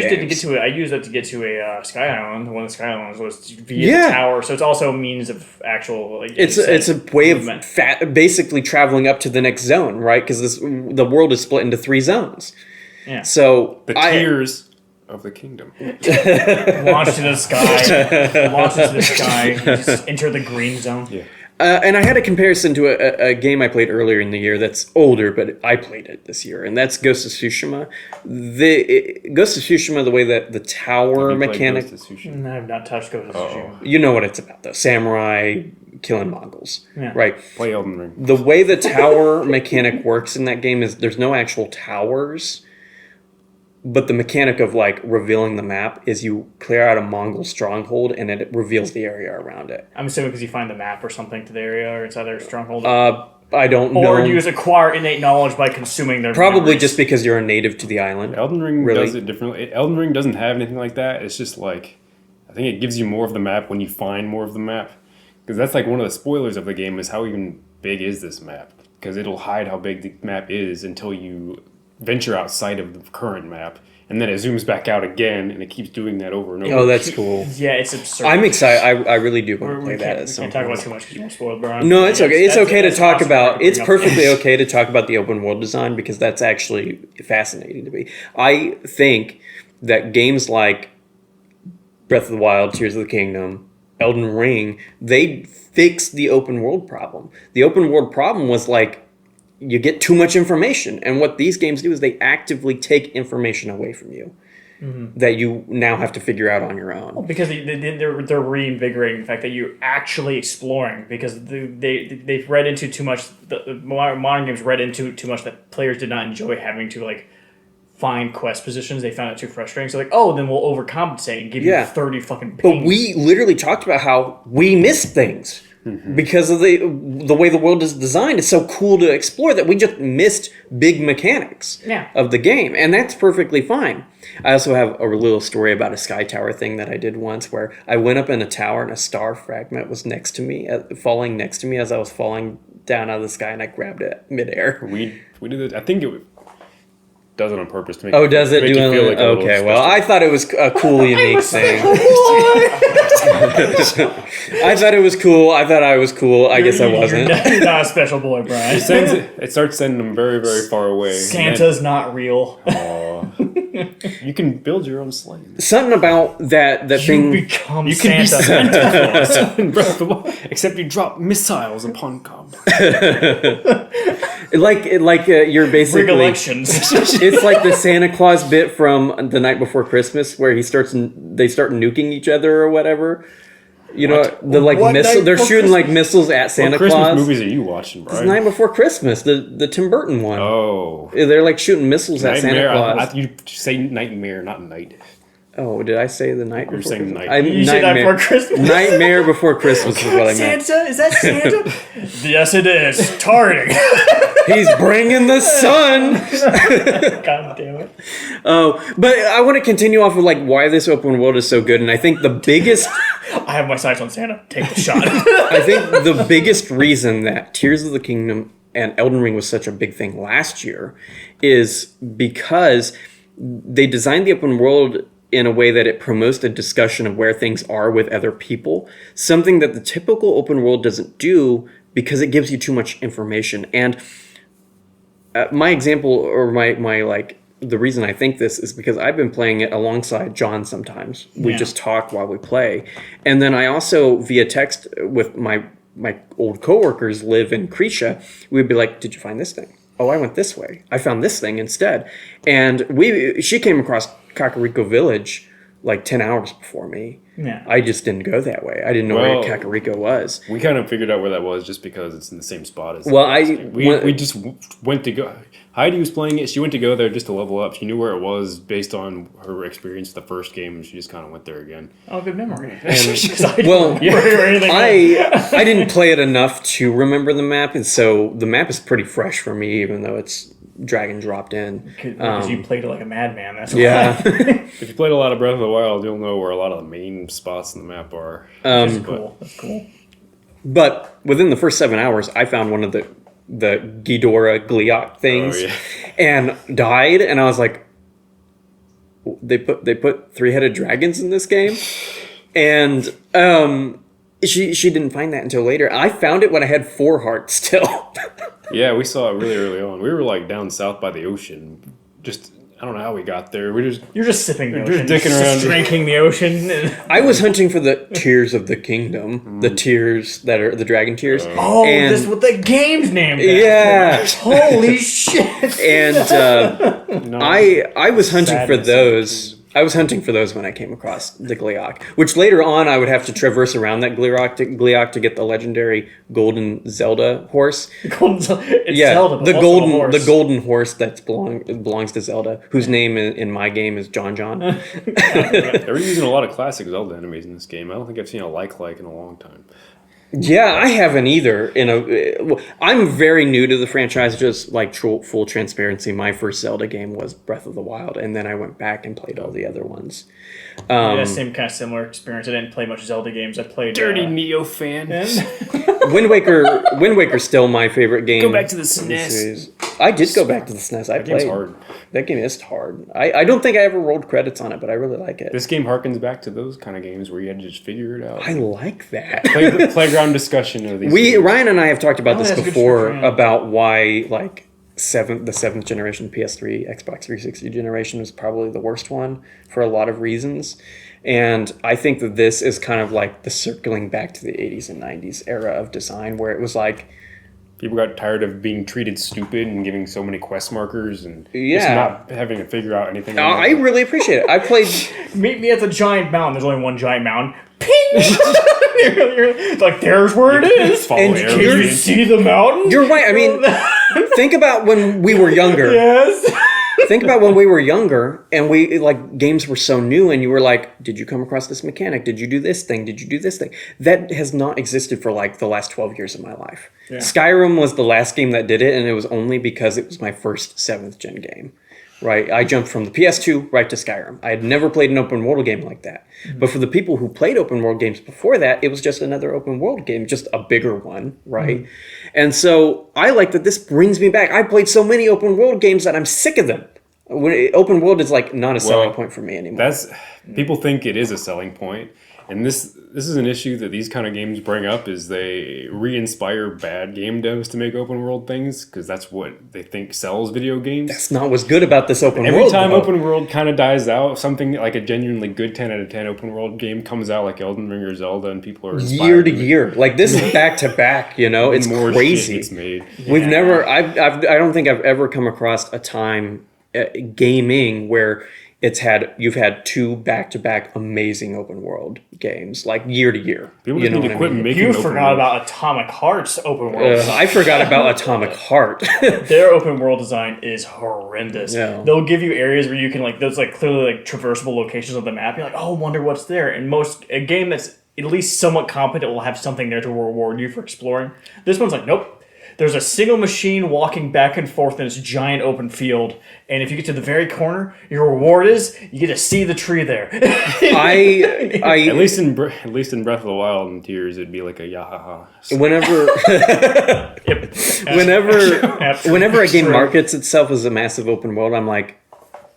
used it to get to a Sky Island. One of the Sky Islands was via the tower, so it's also a means of actual... Like, it's a way movement. Of basically traveling up to the next zone, right? Because the world is split into 3 zones. Yeah. So the tiers of the kingdom. Launch to the sky. Launch into the sky. Just enter the green zone. Yeah. And I had a comparison to a game I played earlier in the year that's older, but I played it this year, and that's Ghost of Tsushima. Ghost of Tsushima, the way that the tower mechanic... No, I've not touched Ghost of Tsushima. You know what it's about, though. Samurai killing Mongols. Yeah. Right. Play Elden Ring. The way the tower mechanic works in that game is there's no actual towers, but the mechanic of like revealing the map is you clear out a Mongol stronghold and it reveals the area around it. I'm assuming because you find the map or something to the area or it's other stronghold. I don't know. Or you just acquire innate knowledge by consuming their Probably memories. just because you're a native to the island. Elden Ring does it differently. Elden Ring doesn't have anything like that. It's just like, I think it gives you more of the map when you find more of the map. Because that's like one of the spoilers of the game is how even big is this map? Because it'll hide how big the map is until you venture outside of the current map. And then it zooms back out again, and it keeps doing that over and over. Oh, that's cool. Yeah, it's absurd. I'm excited. I really do want to play that at some point. We can't talk about too much because you won't spoil it, Brian. No, it's okay. It's okay to talk about. It's perfectly up. okay to talk about the open world design because that's actually fascinating to me. I think that games like Breath of the Wild, Tears of the Kingdom, Elden Ring, they fixed the open world problem. The open world problem was like, you get too much information. And what these games do is they actively take information away from you that you now have to figure out on your own. Well, because they're reinvigorating the fact that you're actually exploring because they've read into too much, the modern games read into too much that players did not enjoy having to like find quest positions. They found it too frustrating. So like, oh, then we'll overcompensate and give you 30 fucking pings. But we literally talked about how we missed things. Because of the way the world is designed, it's so cool to explore that we just missed big mechanics of the game, and that's perfectly fine. I also have a little story about a sky tower thing that I did once, where I went up in a tower and a star fragment was next to me, falling next to me as I was falling down out of the sky, and I grabbed it midair. We did it. I think it does it on purpose to make. Oh, does it? Make you feel like okay, well, I thought it was a cool, unique thing. I thought it was cool. I thought I was cool. I guess I wasn't. You're not a special boy, Brian. It starts sending them very, very far away. Santa's not real. You can build your own sleigh. Something about that thing. You can be Santa. Except you drop missiles upon Cobb. You're basically Recollections. It's like the Santa Claus bit from The Night Before Christmas, where they start nuking each other or whatever. You know, they're shooting like missiles at Santa Claus. What Christmas movies are you watching, Brian? It's The Night Before Christmas, the Tim Burton one. Oh, they're like shooting missiles at Santa Claus. You say nightmare, not night. Oh, did I say the night before? You're saying night. You said Night Before Christmas. Nightmare Before Christmas is what I meant. Santa? Is that Santa? Yes, it is. Targeting. He's bringing the sun. God damn it. Oh, but I want to continue off of like why this open world is so good, and I think the biggest. I have my sights on Santa. Take the shot. I think the biggest reason that Tears of the Kingdom and Elden Ring was such a big thing last year is because they designed the open world in a way that it promotes the discussion of where things are with other people, something that the typical open world doesn't do because it gives you too much information. And my example, or my like, the reason I think this is because I've been playing it alongside John sometimes. We just talk while we play. And then I also, via text with my old coworkers live in Cretia, we'd be like, did you find this thing? oh, I went this way. I found this thing instead. And she came across Kakariko Village like 10 hours before me. Yeah. I just didn't go that way. I didn't know where Kakariko was. We kind of figured out where that was just because it's in the same spot as. Well, we just went to go. Heidi was playing it. She went to go there just to level up. She knew where it was based on her experience with the first game, and she just kind of went there again. Oh, good memory. I didn't play it enough to remember the map, and so the map is pretty fresh for me, even though it's drag and dropped in. Because you played it like a madman. That's yeah. If you played a lot of Breath of the Wild, you'll know where a lot of the main spots in the map are. That's cool. That's cool. But within the first 7 hours, I found one of the Ghidorah Gliok things, and died, and I was like, they put 3-headed dragons in this game, and she didn't find that until later. I found it when I had 4 hearts still. Yeah, we saw it really early on. We were like down south by the ocean. Just I don't know how we got there. You're just sipping the ocean. Just dicking around, drinking the ocean. I was hunting for the tears of the kingdom, the tears that are the dragon tears. This is what the game's named. Yeah. Holy shit. And I was hunting for those. I was hunting for those when I came across the Gliok, which later on I would have to traverse around that Gliok to get the legendary golden Zelda horse. Zelda, the golden horse that belongs to Zelda, whose name in my game is John. They're using a lot of classic Zelda enemies in this game. I don't think I've seen a like in a long time. Yeah, I haven't either. I'm very new to the franchise. Just like full transparency, my first Zelda game was Breath of the Wild, and then I went back and played all the other ones. Same kind of similar experience. I didn't play much Zelda games. I played Dirty Neo fan. Wind Waker's still my favorite game. Go back to the SNES. I did go back to the SNES. That game's hard. That game is hard. I don't think I ever rolled credits on it, but I really like it. This game harkens back to those kind of games where you had to just figure it out. I like that. Playground discussion of these games. Ryan and I have talked about this before, about why the 7th generation PS3, Xbox 360 generation was probably the worst one for a lot of reasons. And I think that this is kind of like the circling back to the 80s and 90s era of design, where it was like people got tired of being treated stupid and giving so many quest markers and just not having to figure out anything. I really appreciate it. I played Meet me at the giant mountain. There's only one giant mountain. Ping! It's like, there's where it is. And can you see the mountain? You're right. I mean, think about when we were younger. Yes. Think about when we were younger and games were so new, and you were like, did you come across this mechanic? Did you do this thing? Did you do this thing? That has not existed for the last 12 years of my life. Yeah. Skyrim was the last game that did it, and it was only because it was my first 7th gen game. Right, I jumped from the PS2 right to Skyrim. I had never played an open world game like that. Mm-hmm. But for the people who played open world games before that, it was just another open world game, just a bigger one, right? Mm-hmm. And so I like that this brings me back. I played so many open world games that I'm sick of them. Open world is not a selling point for me anymore. People think it is a selling point. And this is an issue that these kind of games bring up, is they re-inspire bad game devs to make open world things, because that's what they think sells video games. That's not what's good about this open world. Every time open world kind of dies out, something like a genuinely good 10 out of 10 open world game comes out, like Elden Ring or Zelda, and people are inspired. Year to year. This is back to back, it's more crazy. Shit gets made. We've never, I don't think I've ever come across a time gaming where you've had 2 back-to-back amazing open world games, year to year. People need to quit making You forgot about Atomic Heart's open world design. I forgot about Atomic Heart. Their open world design is horrendous. Yeah. They'll give you areas where you can those clearly traversable locations of the map. You're like, oh, wonder what's there. And a game that's at least somewhat competent will have something there to reward you for exploring. This one's nope. There's a single machine walking back and forth in this giant open field, and if you get to the very corner, your reward is you get to see the tree there. At least in Breath of the Wild and Tears, it'd be like a yahaha. Whenever a game markets itself as a massive open world, I'm like,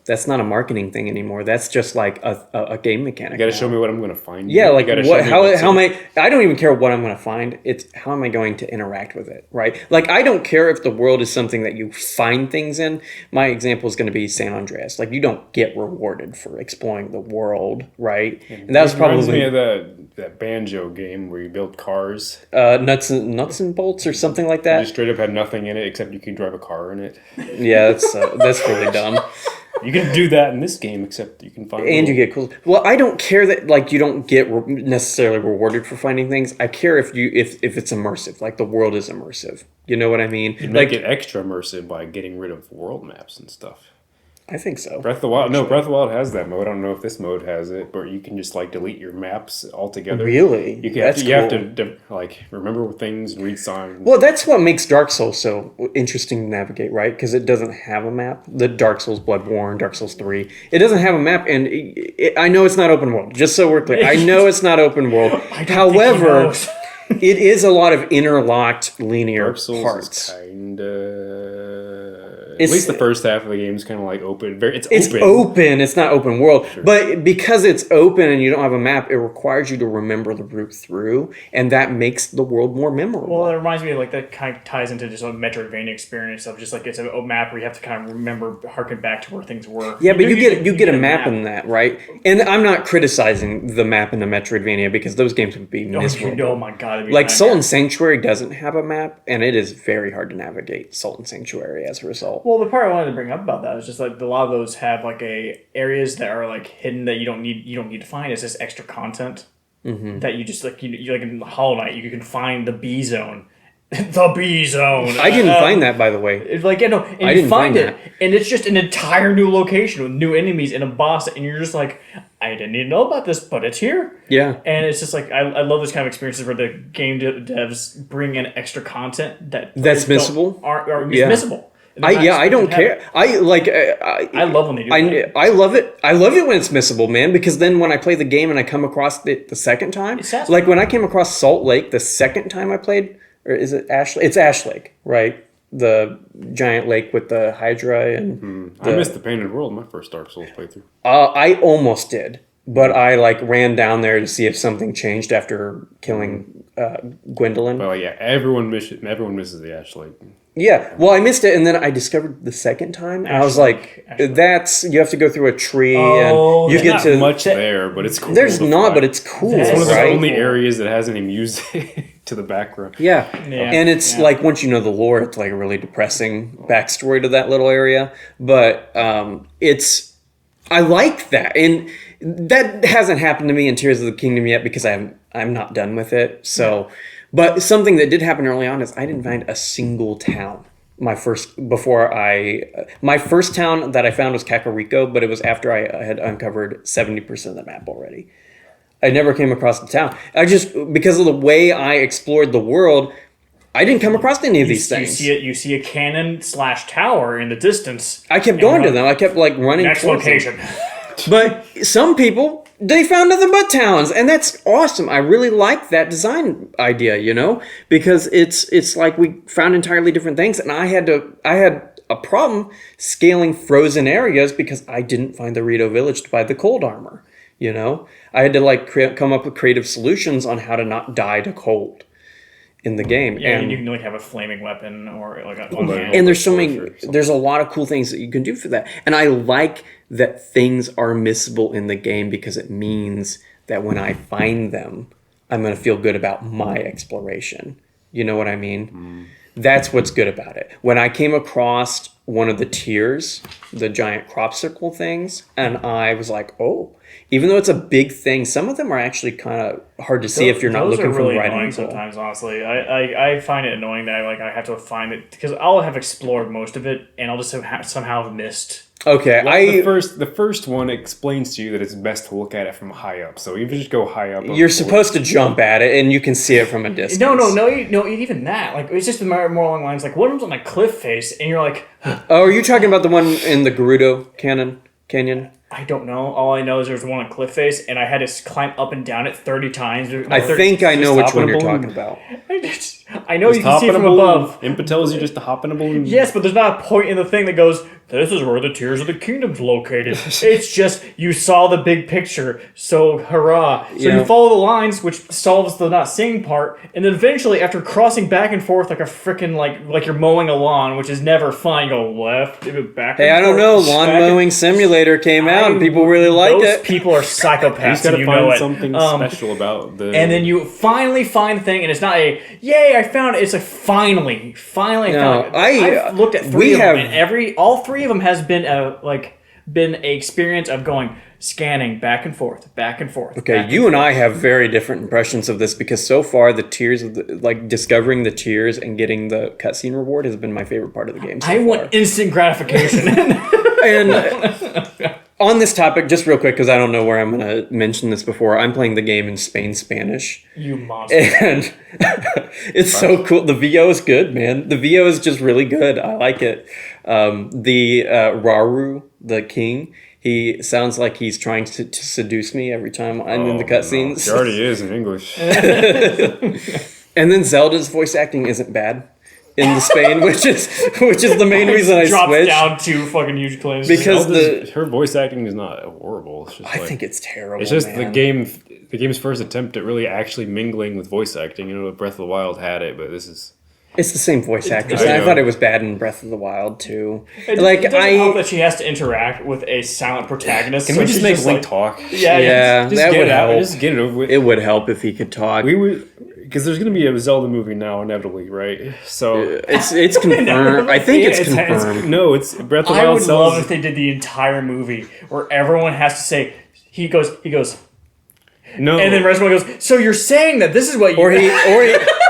That's not a marketing thing anymore. That's just like a game mechanic. You got to now. show me what I'm going to find. Yeah, like you gotta what? show me How what's am in it. I? I don't even care what I'm going to find. It's how am I going to interact with it, right? Like I don't care if the world is something that you find things in. My example is going to be San Andreas. Like you don't get rewarded for exploring the world, right? And that was It reminds me probably of that Banjo game where you build cars. nuts and bolts or something like You that. just straight up had nothing in it except you can drive a car in it. Yeah, that's really dumb. You can do that in this game, except you can find. And you get cool. Well, I don't care that like you don't get necessarily rewarded for finding things. I care if it's immersive, like the world is immersive. You know what I mean? You Like make it extra immersive by getting rid of world maps and stuff. I think so. Breath of the Wild. No, Breath of the Wild has that mode. I don't know if this mode has it, but you can just like delete your maps altogether. Really? You can. That's You have cool. to like remember things, read signs. Well, that's what makes Dark Souls so interesting to navigate, right? Because it doesn't have a map. The Dark Souls, Bloodborne, Dark Souls 3, it doesn't have a map, and I know it's not open world. Just so we're clear, I know it's not open world. I don't think he However, knows. it is a lot of interlocked linear Dark Souls parts. is kind of. At It's- least the first half of the game is kind of like open. It's It's open. It's not open world, but because it's open and you don't have a map, it requires you to remember the route through, and that makes the world more memorable. Well, it reminds me of like that kind of ties into just a Metroidvania experience of just like it's a map where you have to kind of remember, harken back to where things were. Yeah, but know, you get a map in that, right? And I'm not criticizing the map in the Metroidvania because those games would be miserable. Oh my god! it'd be a Like nightmare. Salt and Sanctuary doesn't have a map, and it is very hard to navigate Salt and Sanctuary as a result. Well, the part I wanted to bring up about that is just like a lot of those have like areas that are like hidden that you don't need to find. It's just extra content that you just like you like in Hollow Knight you can find the B zone, the B zone. I didn't find that, by the way. It's like and I you didn't find find it, and it's just an entire new location with new enemies and a boss, and you're just like, I didn't even know about this, but it's here. Yeah. And it's just like I love those kind of experiences where the game devs bring in extra content that That's players don't- missable? are Yeah. missable. I don't care. I like I love when they do that. I love it. I love it when it's missable, man. Because then when I play the game and I come across it the second time, It's satisfying. like when I came across Salt Lake the second time I played, or is it Ash? It's Ash Lake, right? The giant lake with the Hydra and I missed the Painted World in my first Dark Souls playthrough. I almost did, but I like ran down there to see if something changed after killing Gwendolyn. But like, yeah, everyone misses the Ash Lake. Yeah, well, I missed it, and then I discovered the second time, and I was like, Ashland. "That's you have to go through a tree, Oh, and you there's get Not to much there, but it's cool. There's to not, fly. but it's cool, It's It's one of the right? only areas that has any music to the background. Yeah. Yeah. And it's Yeah. like once you know the lore, it's like a really depressing backstory to that little area. But I like that, and that hasn't happened to me in Tears of the Kingdom yet because I'm not done with it. So, but something that did happen early on is I didn't find a single town. My first town that I found was Kakariko, but it was after I had uncovered 70% of the map already. I never came across the town. I just because of the way I explored the world, I didn't come across any of these things. You see a cannon/tower in the distance. I kept going to them. I kept like running. Next towards them. location. But some people they found nothing but towns, and that's awesome. I really like that design idea, because it's like we found entirely different things, and I had a problem scaling frozen areas because I didn't find the Rito village to buy the cold armor. I had to come up with creative solutions on how to not die to cold in the game. Yeah, and you can like have a flaming weapon or like a on. and there's so many Sorcerer or something. there's a lot of cool things that you can do for that, and I like that things are missable in the game because it means that when I find them I'm going to feel good about my exploration. You know what I mean? That's what's good about it. When I came across one of the tiers, the giant crop circle things, and I was like, oh, even though it's a big thing, some of them are actually kind of hard to see if you're not Those looking are from really the right annoying angle. sometimes. Honestly, I find it annoying that I have to find it because I'll have explored most of it and I'll just somehow have missed. Okay, The first one explains to you that it's best to look at it from high up. So even just go high up. you're supposed to jump at it, and you can see it from a distance. No, even that. Like it's just more along the lines like one of them's on a cliff face, and you're like, Oh, are you talking about the one in the Gerudo Canyon? I don't know. All I know is there's one on Cliff Face, and I had to climb up and down it 30 times. No, I think I know which one you're hoppable. talking about. I know you can see it from above. Impa tells you just to hop in a balloon. Yes, but there's not a point in the thing that goes, this is where the Tears of the Kingdom's located. It's just, you saw the big picture, so hurrah. So you follow the lines, which solves the not seeing part, and then eventually, after crossing back and forth like a freaking, like you're mowing a lawn, which is never fun, you go left, back and forth. Hey, I don't know, Lawn Mowing Simulator came out and people really liked it. Those people are psychopaths, You just gotta and you find know it. something special about the... And then you finally find the thing, and it's not a, yay, I found it. It's a finally I found it. I've looked at three of them, and all three of them has been an experience of going, scanning back and forth. Okay, you and I have very different impressions of this because so far the tears of discovering the tears and getting the cutscene reward has been my favorite part of the game so far. Want instant gratification. And on this topic, just real quick, because I don't know where I'm going to mention this before, I'm playing the game in Spanish. You monster. And it's so cool. The VO is good, man. The VO is just really good. I like it. The Rauru, the king, he sounds like he's trying to seduce me every time I'm in the cutscenes. He already is in English. And then Zelda's voice acting isn't bad in the Spain, which is the main reason I drops switched. down to fucking huge claims. Because her voice acting is not horrible. It's just I think it's terrible. It's just man. the game's first attempt at really actually mingling with voice acting. You know, Breath of the Wild had it, but this is... It's the same voice actors. I I know. thought it was bad in Breath of the Wild too. It doesn't help that she has to interact with a silent protagonist. Can so we just she's make Link like, talk? Yeah, Just that get would it out. help. Just get it over with. It would help if he could talk. Because there's going to be a Zelda movie now, inevitably, right? So It's confirmed. I think it's confirmed. no, it's Breath of the I Wild. would love if they did the entire movie where everyone has to say, he goes, no, and then Reservoir goes, so you're saying that this is what you... Or he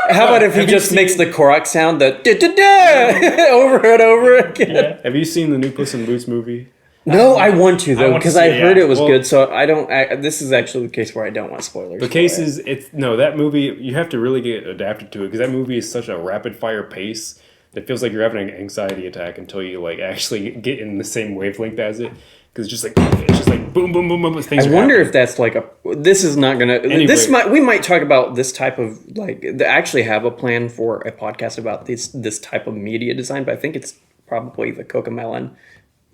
how about if he just makes the Korok sound, the da-da-da, over and over again? Yeah. Have you seen the new Puss in Boots movie? No, I want to though want to because see I it, heard yeah. it was Well- good. So I don't. This is actually the case where I don't want spoilers. The case is, that movie, you have to really get adapted to it because that movie is such a rapid fire pace that feels like you're having an anxiety attack until you actually get in the same wavelength as it. Because it's just like boom, boom, boom, boom. Things I are wonder happening. if that's this is not gonna. Anyway. We might talk about this type of they actually have a plan for a podcast about this type of media design, but I think it's probably the Cocomelon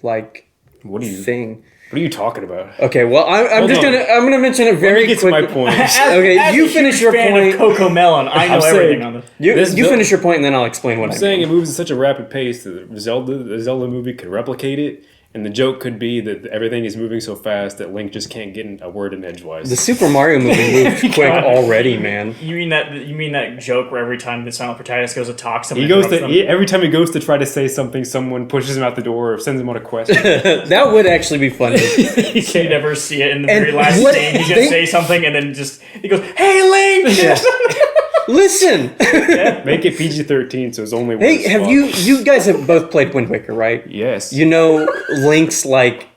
thing. What are you talking about? Okay, well I'm Hold just on. gonna mention it very Get to quickly. my point. Okay, you finish your point. Coco Melon. I know I'm everything saying- on this. You finish your point, and then I'll explain what I'm I saying mean. it moves at such a rapid pace that the Zelda movie could replicate it, and the joke could be that everything is moving so fast that Link just can't get a word in edgewise. The Super Mario movie moved quick already, man. You mean that joke where every time the silent protagonist goes to talk, someone He goes interrupts to them? every time he goes to try to say something, someone pushes him out the door or sends him on a quest. That would actually be funny. You never see it in the And very last what- scene. He's gonna they- say something and then he goes, "Hey, Link!" Listen. Make it PG-13, so it's only one Hey, have spot. you guys have both played Wind Waker, right? Yes. You know Link's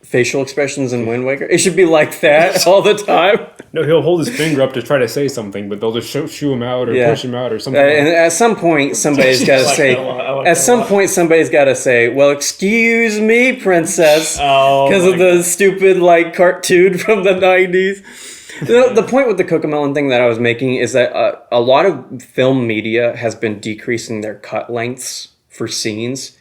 facial expressions in Wind Waker? It should be like that all the time. No, he'll hold his finger up to try to say something, but they'll just shoo him out or Yeah. push him out or something. And at some point, somebody's got to like say. that a lot. I like At that a some lot. point, somebody's got to say, "Well, excuse me, princess," Oh, because my of the stupid cartoon from the '90s. The point with the Cocomelon thing that I was making is that a lot of film media has been decreasing their cut lengths for scenes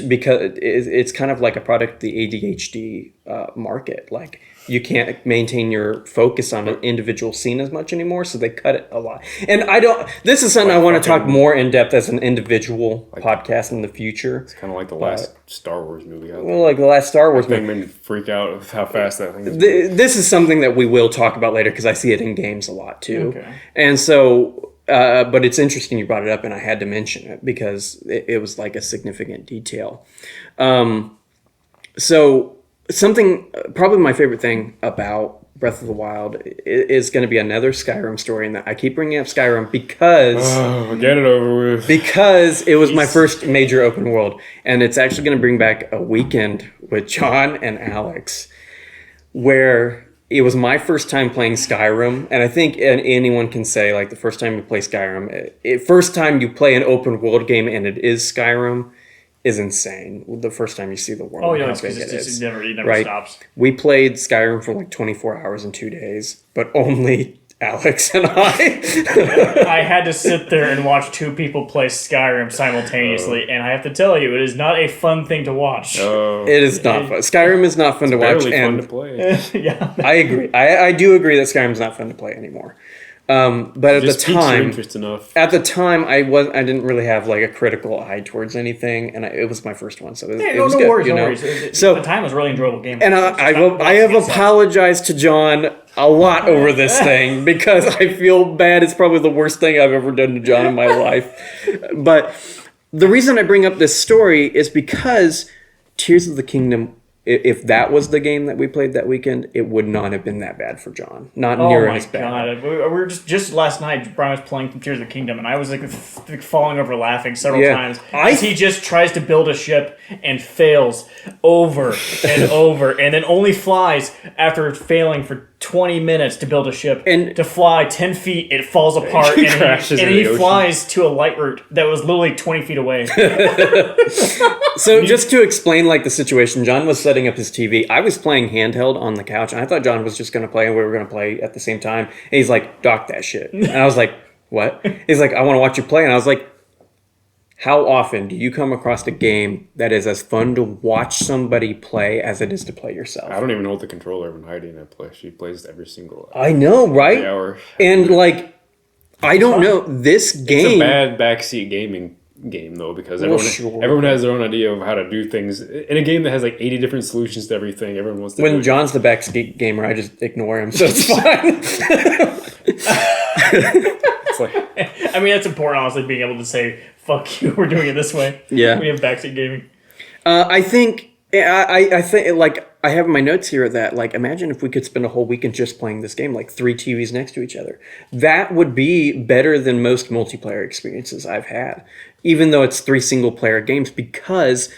because it's kind of like a product of the ADHD market. Like you can't maintain your focus on an individual scene as much anymore, so they cut it a lot. And this is something I want to talk more in depth as an individual podcast in the future. It's kind of like the last Star Wars movie. Well, like the last Star Wars movie. Thing made me freak out of how fast that thing is. This is something that we will talk about later because I see it in games a lot too. Okay. And so, but it's interesting you brought it up, and I had to mention it because it was like a significant detail. So something, probably my favorite thing about Breath of the Wild is going to be another Skyrim story, and that I keep bringing up Skyrim because Get it over with. it was my first major open world, and it's actually going to bring back a weekend with John and Alex where it was my first time playing Skyrim, and I think anyone can say the first time you play Skyrim, first time you play an open world game and it is Skyrim, is insane. The first time you see the world, Oh, yeah, how it's big because it is. it never Right. stops. We played Skyrim for like 24 hours in 2 days, but only Alex and I. I had to sit there and watch two people play Skyrim simultaneously, and I have to tell you, it is not a fun thing to watch. Oh, It is not fun. Skyrim is not fun to watch, barely fun and to play. Yeah. I agree. I do agree that Skyrim's not fun to play anymore. But at the Just piques your time, interest enough. I didn't really have like a critical eye towards anything, and it was my first one, so it Yeah, was no good. worries, you no know? worries. So the time was a really enjoyable game. and It's just I not have against that. apologized to John a lot over this thing because I feel bad. It's probably the worst thing I've ever done to John in my life. But the reason I bring up this story is because Tears of the Kingdom, if that was the game that we played that weekend, it would not have been that bad for John. Not Oh near my as bad. god! We were just last night. Brian was playing Tears of the Kingdom, and I was like falling over laughing several Yeah. times as he just tries to build a ship and fails over and over, and then only flies after failing for 20 minutes to build a ship. And- to fly 10 feet, it falls apart, and crashes and in he the ocean. flies to a light route that was literally 20 feet away. So just to explain like the situation, John was setting up his TV. I was playing handheld on the couch, and I thought John was just going to play, and we were going to play at the same time. And he's like, "Dock that shit," and I was like, "What?" He's like, "I want to watch you play," and I was like, "How often do you come across a game that is as fun to watch somebody play as it is to play yourself?" I don't even hold the controller when Heidi and I play. She plays every single I know, right? hour. And like, I don't know this It's game. a bad backseat gaming game though, because everyone has their own idea of how to do things in a game that has like 80 different solutions to everything. Everyone wants to do When it. John's the backseat gamer, I just ignore him, so it's fine. It's like, I mean, that's important, honestly, being able to say, fuck you, we're doing it this way. Yeah. We have backseat gaming. I think I think like I have in my notes here that like imagine if we could spend a whole weekend just playing this game, like 3 TVs next to each other. That would be better than most multiplayer experiences I've had, even though it's 3 single player games, because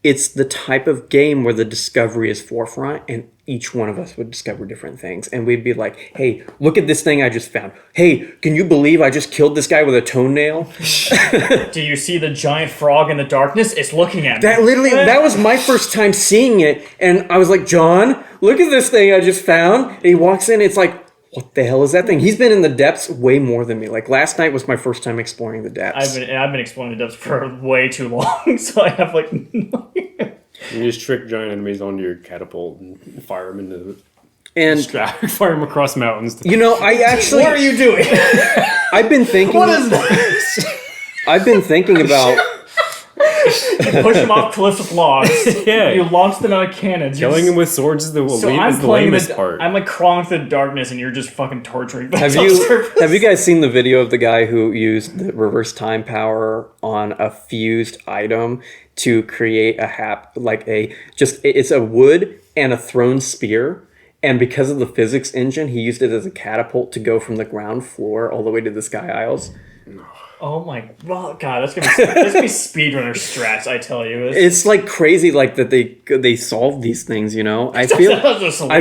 it's the type of game where the discovery is forefront and each one of us would discover different things. And we'd be like, hey, look at this thing I just found. Hey, can you believe I just killed this guy with a toenail? Do you see the giant frog in the darkness? It's looking at me. That was my first time seeing it. And I was like, John, look at this thing I just found. And he walks in, it's like, what the hell is that thing? He's been in the depths way more than me. Like last night was my first time exploring the depths. I've been exploring the depths for way too long, so I have like you just trick giant enemies onto your catapult and fire them into the and fire them across mountains. you know, I actually what are you doing? I've been thinking What is this? I've been thinking about You push them off cliffs with logs. Yeah. You launch them out of cannons. You're Killing just- them with swords is the, So is I'm the playing lamest part. I'm like crawling through the darkness, and you're just fucking torturing. have you guys seen the video of the guy who used the reverse time power on a fused item to create it's a wood and a thrown spear, and because of the physics engine he used it as a catapult to go from the ground floor all the way to the sky aisles. Oh my god, that's gonna be speedrunner strats. I tell you, It's like crazy, like that they solve these things. You know, I feel That's a solution.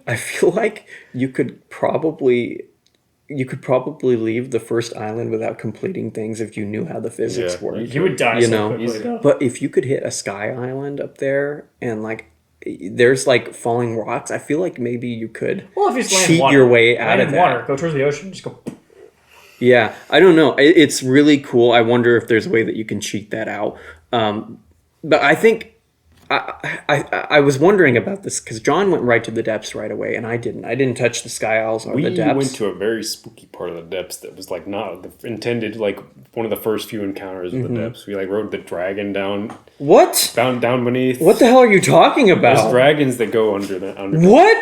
I feel like you could probably leave the first island without completing things if you knew how the physics Yeah, work. You would die You so know, quickly, though. but if you could hit a sky island up there and like there's like falling rocks, I feel like maybe you could Well, if you just land in cheat water, your way out land of in that. water, go towards the ocean, just go. Yeah, I don't know. It's really cool. I wonder if there's a way that you can cheat that out. But I think I was wondering about this because John went right to the depths right away, and I didn't. I didn't touch the sky isles or We the depths. went to a very spooky part of the depths that was like not the intended, like one of the first few encounters of the depths. We like rode the dragon down What? down beneath. What the hell are you talking There's about? dragons that go under the under. What?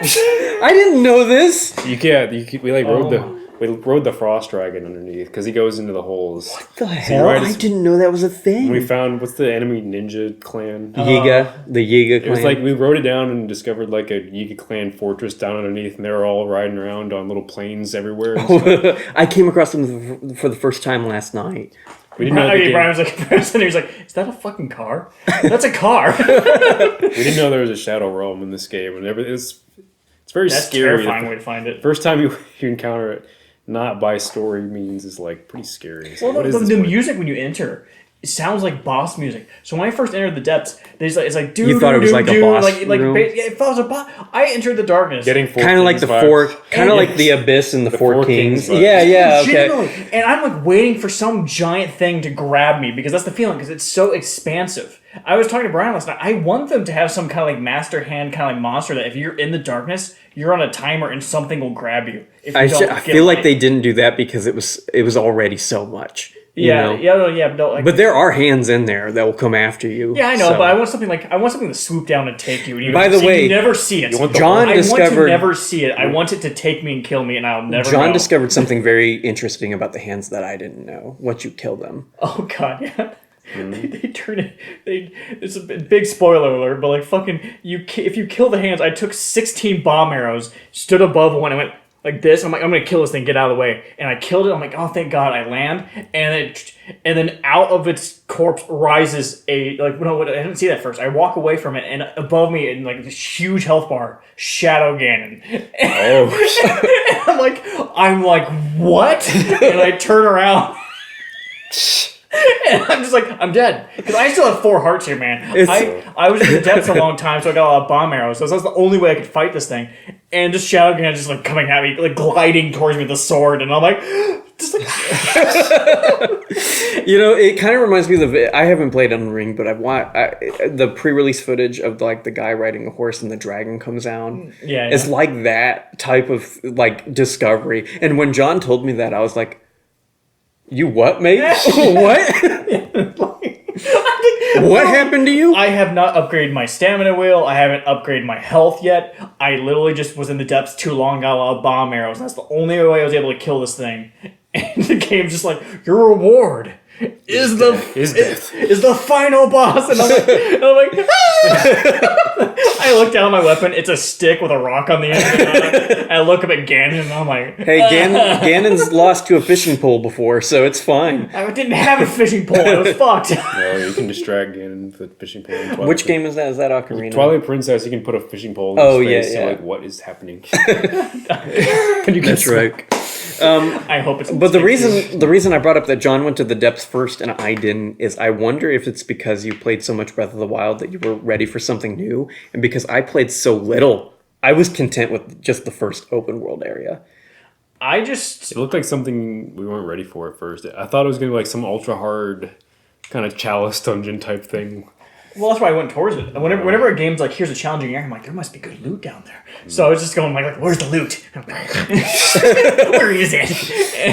I didn't know this. We like rode the frost dragon underneath because he goes into the holes. What the hell? right I as- didn't know that was a thing. We found what's the enemy ninja clan? Yiga, the Yiga clan. It was like we rode it down and discovered like a Yiga clan fortress down underneath, and they were all riding around on little planes everywhere. And stuff. I came across them for the first time last night. We didn't know the game, Brian was like, he was like, "Is that a fucking car? That's a car." we didn't know there was a shadow realm in this game, and it's very That's scary. terrifying way to find it. First time you encounter it, not by story means is like pretty scary. So Well, what is the this place? music when you enter it sounds like boss music. So when I first entered the depths, it's like You thought it was like a boss room? Yeah, it felt like a boss. I entered the darkness. Getting four Kind of like kings the vibes. kind of like the abyss and the four Four kings. Kings vibes. Yeah, okay. Legitimately. And I'm like waiting for some giant thing to grab me because that's the feeling because it's so expansive. I was talking to Brian last night. I want them to have some kind of like master hand kind of like monster that if you're in the darkness, you're on a timer and something will grab you. If you I don't get feel like light. they didn't do that because it was already so much. You know? But there are hands in there that will come after you. yeah, I know, so. but I want something to swoop down and take you. And you By the way, you never see it. John I want to discovered never see it. I want it to take me and kill me, and I'll never. John know. discovered something very interesting about the hands that I didn't know. Once you kill them, Oh god, yeah. They turn it. It's a big spoiler alert, but like fucking if you kill the hands, I took 16 bomb arrows, stood above one, and went like this. I'm like, I'm gonna kill this thing, get out of the way, and I killed it. I'm like, oh thank God, I land, and then out of its corpse rises I didn't see that first. I walk away from it, and above me, in like this huge health bar, Shadow Ganon. Oh. And I'm like, what? And I turn around. And I'm just like, I'm dead. Because I still have 4 hearts here, man. I was in the depths a long time, so I got a lot of bomb arrows. So that's the only way I could fight this thing. And just Shadow Ganon just like coming at me, like gliding towards me with the sword. And I'm like, just like... it kind of reminds me of I haven't played Elden Ring, but I've watched the pre-release footage of like the guy riding a horse and the dragon comes down. Yeah. It's like that type of like discovery. And when John told me that, I was like, you what, mate? What? What happened to you? I have not upgraded my stamina wheel. I haven't upgraded my health yet. I literally just was in the depths too long, got a lot of bomb arrows. That's the only way I was able to kill this thing. And the game's just like, your reward is the final boss. And I'm like ah! I look down at my weapon. It's a stick with a rock on the end of it. I look up at Ganon and I'm like, Hey, Ganon's lost to a fishing pole before, so it's fine. I didn't have a fishing pole. I was fucked. No, you can distract Ganon with a fishing pole. In Twilight Which game is that? Is that Ocarina? Twilight Princess, you can put a fishing pole in his face. yeah. So like, what is happening? Can you get That's right. I hope it's. But the reason I brought up that John went to the depths first and I didn't is I wonder if it's because you played so much Breath of the Wild that you were ready for something new, and because I played so little, I was content with just the first open world area. It looked like something we weren't ready for at first. I thought it was gonna be like some ultra hard kind of chalice dungeon type thing. Well, that's why I went towards it. Whenever a game's like, here's a challenging area, I'm like, there must be good loot down there. So I was just going like where's the loot? Where is it?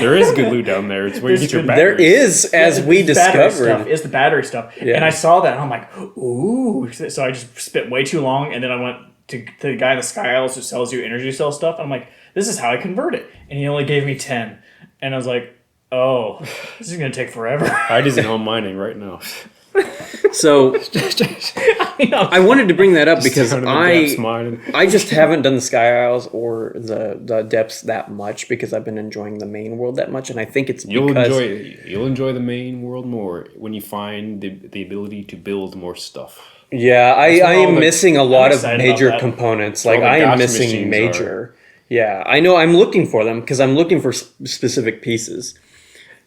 There is good loot down there. It's where you get your There batteries. is, as we discovered. It's the battery stuff. Yeah. And I saw that and I'm like, ooh. So I just spent way too long and then I went to the guy in the Sky Isles who sells you energy cell stuff. And I'm like, this is how I convert it. And he only gave me 10. And I was like, oh, this is going to take forever. Heidi's in home mining right now. So I wanted to bring that up because I just haven't done the Sky Isles or the depths that much because I've been enjoying the main world that much, and I think it's because you'll enjoy the main world more when you find the ability to build more stuff. Yeah, I am missing a lot of major that. components. Like I am missing major. Yeah, I know. I'm looking for them because I'm looking for specific pieces.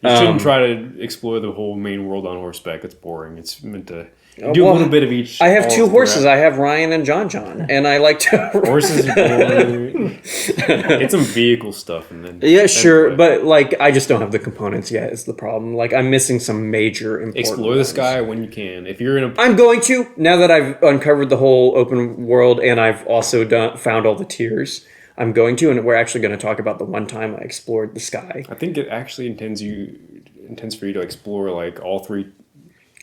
You shouldn't try to explore the whole main world on horseback. It's boring. It's meant to do a little bit of each. I have 2 horses. I have Ryan and John, and I like to... Horses are boring. Get some vehicle stuff. And then yeah, sure, but like I just don't have the components yet is the problem. Like I'm missing some major important explore the sky when you can. If you're in a... I'm going to, now that I've uncovered the whole open world and I've also found all the tiers. I'm going to, and we're actually going to talk about the one time I explored the sky. I think it actually intends for you to explore like all 3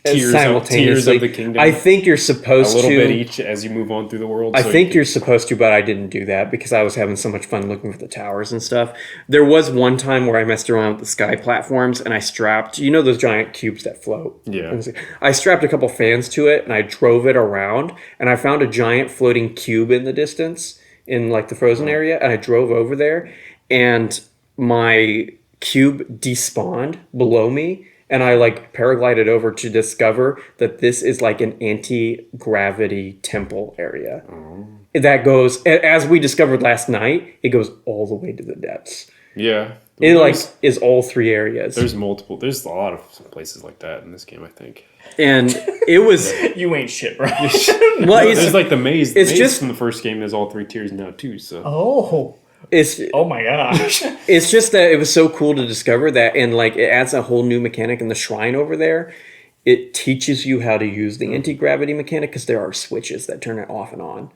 tiers of the kingdom. I think you're supposed to. A little bit each as you move on through the world. I think you're supposed to, but I didn't do that because I was having so much fun looking for the towers and stuff. There was one time where I messed around with the sky platforms and I strapped, those giant cubes that float? Yeah. I strapped a couple fans to it and I drove it around and I found a giant floating cube in the distance in like the frozen area, and I drove over there and my cube despawned below me, and I like paraglided over to discover that this is like an anti-gravity temple area. That goes, as we discovered last night, it goes all the way to the depths. Yeah. It like is all three areas. There's multiple. There's a lot of places like that in this game, I think. And it was You ain't shit, right? well, it's, There's like the maze. it's maze just- from the first game. There's all 3 tiers now too. So Oh my gosh. it's just that it was so cool to discover that, and like it adds a whole new mechanic in the shrine over there. It teaches you how to use the anti-gravity mechanic because there are switches that turn it off and on.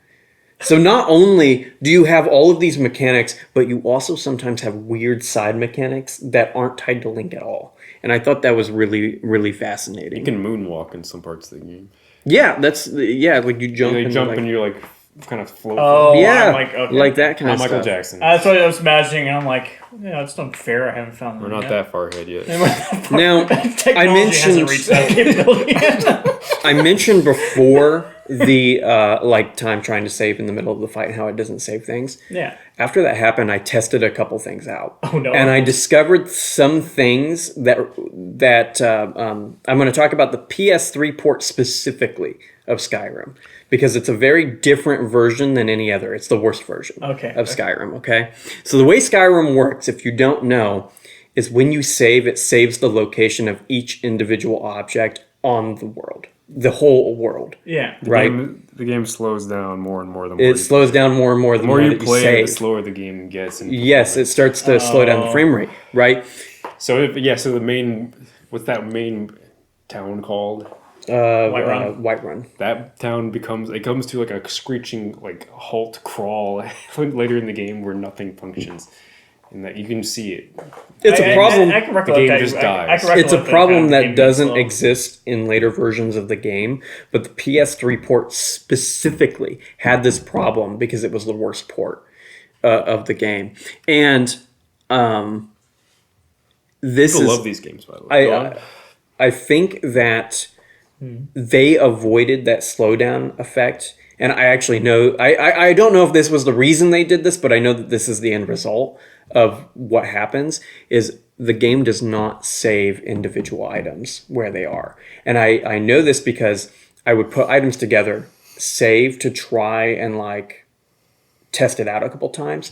So not only do you have all of these mechanics, but you also sometimes have weird side mechanics that aren't tied to Link at all. And I thought that was really, really fascinating. you can moonwalk in some parts of the game. Yeah, like you jump. You and jump like, and you're like kind of float. Oh, yeah, I'm like, okay. like that kind Not of Michael stuff. Jackson. That's what I was imagining, and I'm like, yeah, it's not fair. I haven't found We're them not that far ahead yet. Now, Technology I mentioned hasn't reached that capability yet. I mentioned before the like time trying to save in the middle of the fight and how it doesn't save things. Yeah. After that happened, I tested a couple things out. Oh, no. And I discovered some things that I'm going to talk about the PS3 port specifically of Skyrim because it's a very different version than any other. It's the worst version of Skyrim. Okay, so the way Skyrim works, if you don't know, is when you save, it saves the location of each individual object on the world, the whole world. Yeah. Right. The game slows down more and more. The more It slows down more and more the more you that you play, save. the slower the game gets. In Yes, it starts to slow down the frame rate, right? So so the main, what's that main town called? Whiterun. Whiterun. That town comes to like a screeching like halt crawl later in the game where nothing functions, and that you can see it. It's a problem. I can recollect The game that. just I dies. can recollect It's a that problem the that game doesn't being slow. exist in later versions of the game, but the PS3 port specifically had this problem because it was the worst port of the game. And this People is love these games, by the way. Go on. I think that they avoided that slowdown effect. And I actually know, I don't know if this was the reason they did this, but I know that this is the end result of what happens is the game does not save individual items where they are. And I know this because I would put items together, save to try and like test it out a couple times.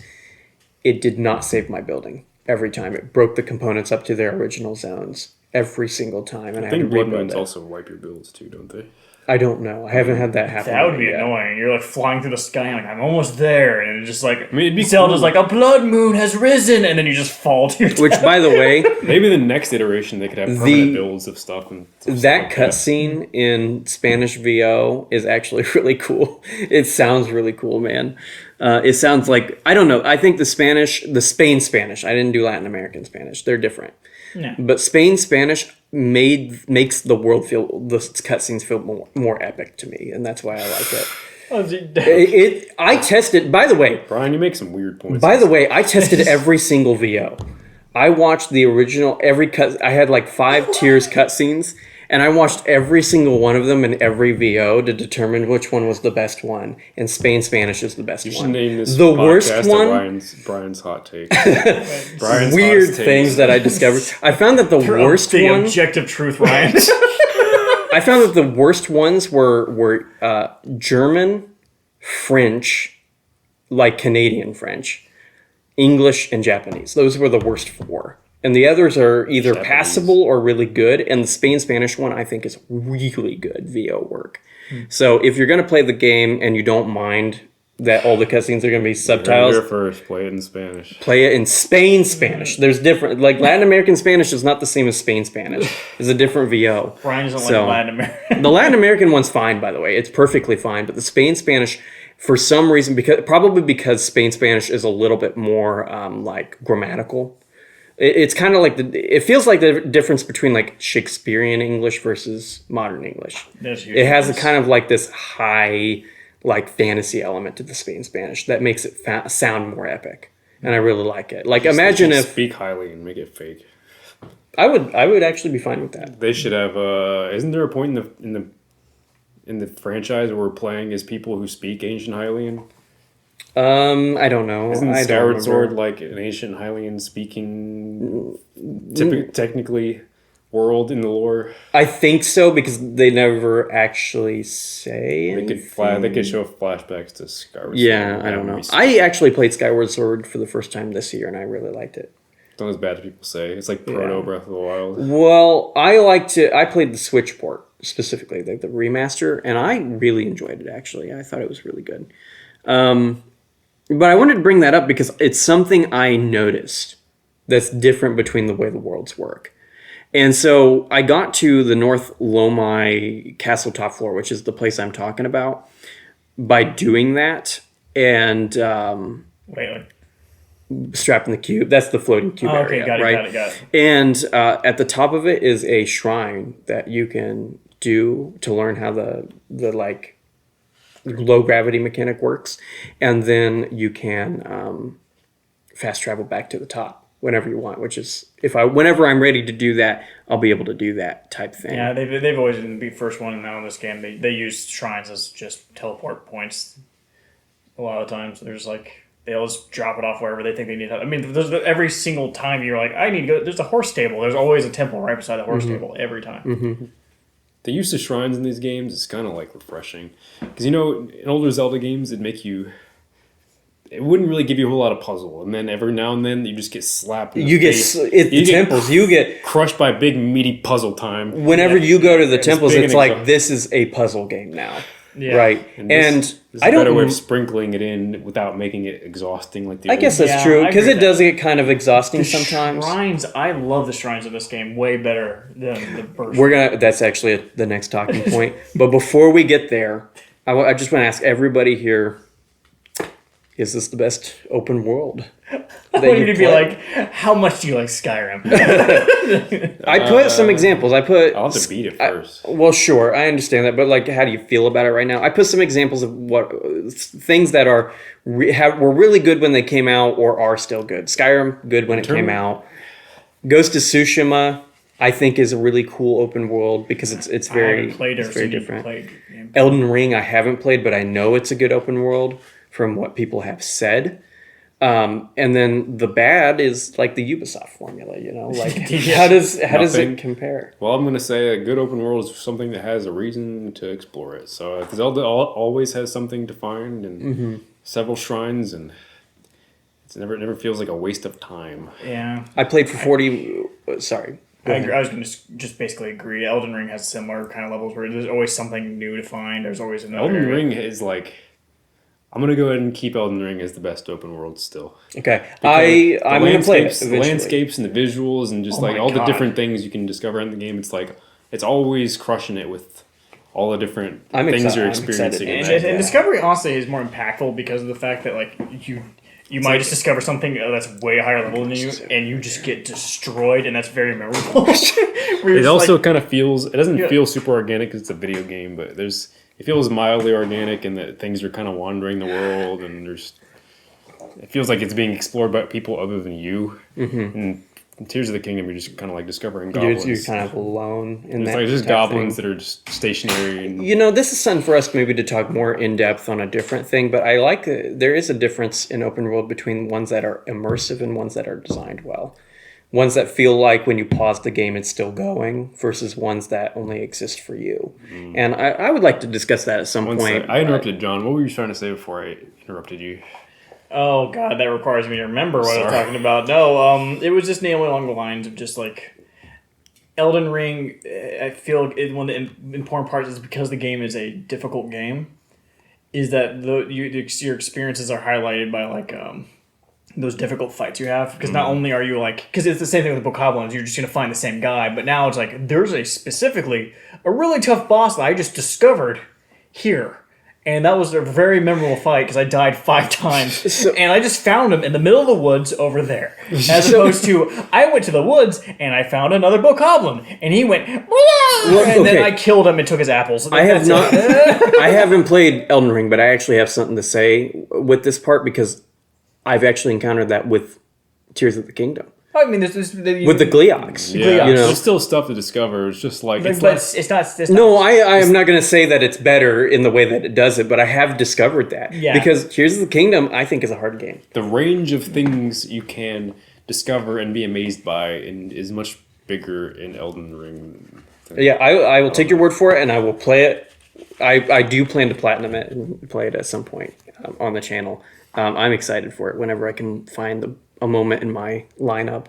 It did not save my building every time. It broke the components up to their original zones every single time. And I I think had to Blood rebuild Moons it. also wipe your builds too, don't they? I don't know. I haven't had that happen. That would be yet. annoying. You're like flying through the sky, and like I'm almost there, and it's just like mean, it'd be Zelda's cool. like a blood moon has risen, and then you just fall to your Which, death. by the way, Maybe the next iteration they could have permanent builds of stuff and stuff that like cutscene in Spanish VO is actually really cool. It sounds really cool, man. It sounds like, I don't know. I think the Spain Spanish. I didn't do Latin American Spanish. They're different. Yeah. But Spain Spanish makes the world feel, the cutscenes feel more epic to me, and that's why I like it. I tested. By the way, Brian, you make some weird points. I tested every single VO. I watched the original I had like 5 tiers cutscenes, and I watched every single one of them in every VO to determine which one was the best one. And Spain Spanish is the best You should one. name this The podcast worst one. Brian's hot take. Brian's Weird hot things takes. that I discovered. I found that the worst the one. objective truth, Ryan. I found that the worst ones were German, French, like Canadian French, English, and Japanese. Those were the worst 4. And the others are either Japanese. passable or really good. And the Spain Spanish one, I think, is really good VO work. So if you're going to play the game and you don't mind that all the cutscenes are going to be Here subtitles, first, play it in Spanish. play it in Spain Spanish. There's different, like Latin American Spanish is not the same as Spain Spanish. It's a different VO. Ryan doesn't So- like Latin America. The Latin American one's fine, by the way. It's perfectly fine. But the Spain Spanish, for some reason, because Spain Spanish is a little bit more like grammatical. It's kind of like it feels like the difference between like Shakespearean English versus modern English. It has a kind of like this high like fantasy element to the Spain Spanish that makes it sound more epic, and I really like it. Like imagine They should if speak highly and make it fake. I would actually be fine with that. They should have. Isn't there a point in the franchise where we're playing as people who speak ancient Hylian? I don't know. Isn't I don't Skyward remember. Sword like an ancient Hylian speaking, technically, world in the lore? I think so because they never actually say They anything. they could show flashbacks to Skyward Sword. Yeah, I don't know. I actually played Skyward Sword for the first time this year, and I really liked it. It's not as bad as people say. It's like Proto Breath of the Wild. Well, I played the Switch port specifically, the remaster, and I really enjoyed it. Actually, I thought it was really good. But I wanted to bring that up because it's something I noticed that's different between the way the worlds work. And so I got to the North Lomai Castle top floor, which is the place I'm talking about, by doing that and Wait. strapping the cube. That's the floating cube area, got it, right? got it. And at the top of it is a shrine that you can do to learn how the like low gravity mechanic works, and then you can fast travel back to the top whenever you want. Which is whenever I'm ready to do that, I'll be able to do that type thing. Yeah, they've always been the first one now in this game. They use shrines as just teleport points. A lot of times, there's like they'll just drop it off wherever they think they need it. I mean, every single time you're like, I need to go. There's a horse stable. There's always a temple right beside the horse stable every time. The use of shrines in these games is kind of like refreshing. Because, in older Zelda games, it wouldn't really give you a whole lot of puzzle. And then every now and then, you just get slapped in the face. The temples, you get crushed by big, meaty puzzle time. whenever you go to the It's temples, big it's and like, exhausting. this is a puzzle game now. Yeah. Right. And this is I a better don't way of sprinkling it in without making it exhausting like the I old guess that's Yeah, true, I because agree it with does get kind of exhausting The sometimes. shrines, I love the shrines in this game way better than the first. That's actually the next talking point. But before we get there, I just want to ask everybody here, is this the best open world? I want you to be like, how much do you like Skyrim? I put some examples. I'll have to beat it first. Well, sure, I understand that, but like, how do you feel about it right now? I put some examples of what things that were really good when they came out or are still good. Skyrim, good when it came out. Ghost of Tsushima, I think, is a really cool open world because it's very different. Elden Ring, I haven't played, but I know it's a good open world from what people have said. And then the bad is like the Ubisoft formula, like how does it compare? Well, I'm going to say a good open world is something that has a reason to explore it. So Zelda always has something to find and several shrines, and it never feels like a waste of time. Yeah. I played for 40. Sorry. I was going to just basically agree. Elden Ring has similar kind of levels where there's always something new to find. There's always another Elden area. Ring is like... I'm going to go ahead and keep Elden Ring as the best open world still. Okay. Because I'm going to play it the eventually. landscapes and the visuals and just like all the God. different things you can discover in the game. It's like, it's always crushing it with all the different I'm things excited- you're I'm excited. experiencing. in And, that. and Discovery honestly is more impactful because of the fact that like you might just discover something that's way higher level than you, and you just get destroyed, and that's very memorable. It also kind of feels, it doesn't feel super organic because it's a video game, but it feels mildly organic in that things are kind of wandering the world, and it feels like it's being explored by people other than you. And in Tears of the Kingdom, you're just kind of like discovering goblins. You're kind of alone in It's that. like just type goblins thing. that are just stationary. And This is something for us maybe to talk more in depth on a different thing, but I like there is a difference in open world between ones that are immersive and ones that are designed well. Ones that feel like when you pause the game, it's still going versus ones that only exist for you. And I would like to discuss that at some point. I interrupted John. What were you trying to say before I interrupted you? Oh god, that requires me to remember what I was Sorry. talking about. No, it was just mainly along the lines of just like Elden Ring. I feel one of the important parts is because the game is a difficult game. Is that your experiences are highlighted by like those difficult fights you have, because not only are you like, because it's the same thing with Bokoblins, you're just gonna find the same guy, but now it's like there's specifically a really tough boss that I just discovered here. And that was a very memorable fight because I died 5 times. And I just found him in the middle of the woods over there. As opposed to, I went to the woods and I found another Bokoblin. And he went, and then I killed him and took his apples. I have not. I haven't played Elden Ring, but I actually have something to say with this part because I've actually encountered that with Tears of the Kingdom. I mean, with the Gleeoks. Yeah, You know? there's still stuff to discover. It's just like It's not. No, I am not going to say that it's better in the way that it does it, but I have discovered that. Yeah. Because Tears of the Kingdom, I think, is a hard game. the range of things you can discover and be amazed by is much bigger in Elden Ring. Yeah, I will take your word for it, and I will play it. I do plan to platinum it and play it at some point on the channel. I'm excited for it whenever I can find a moment in my lineup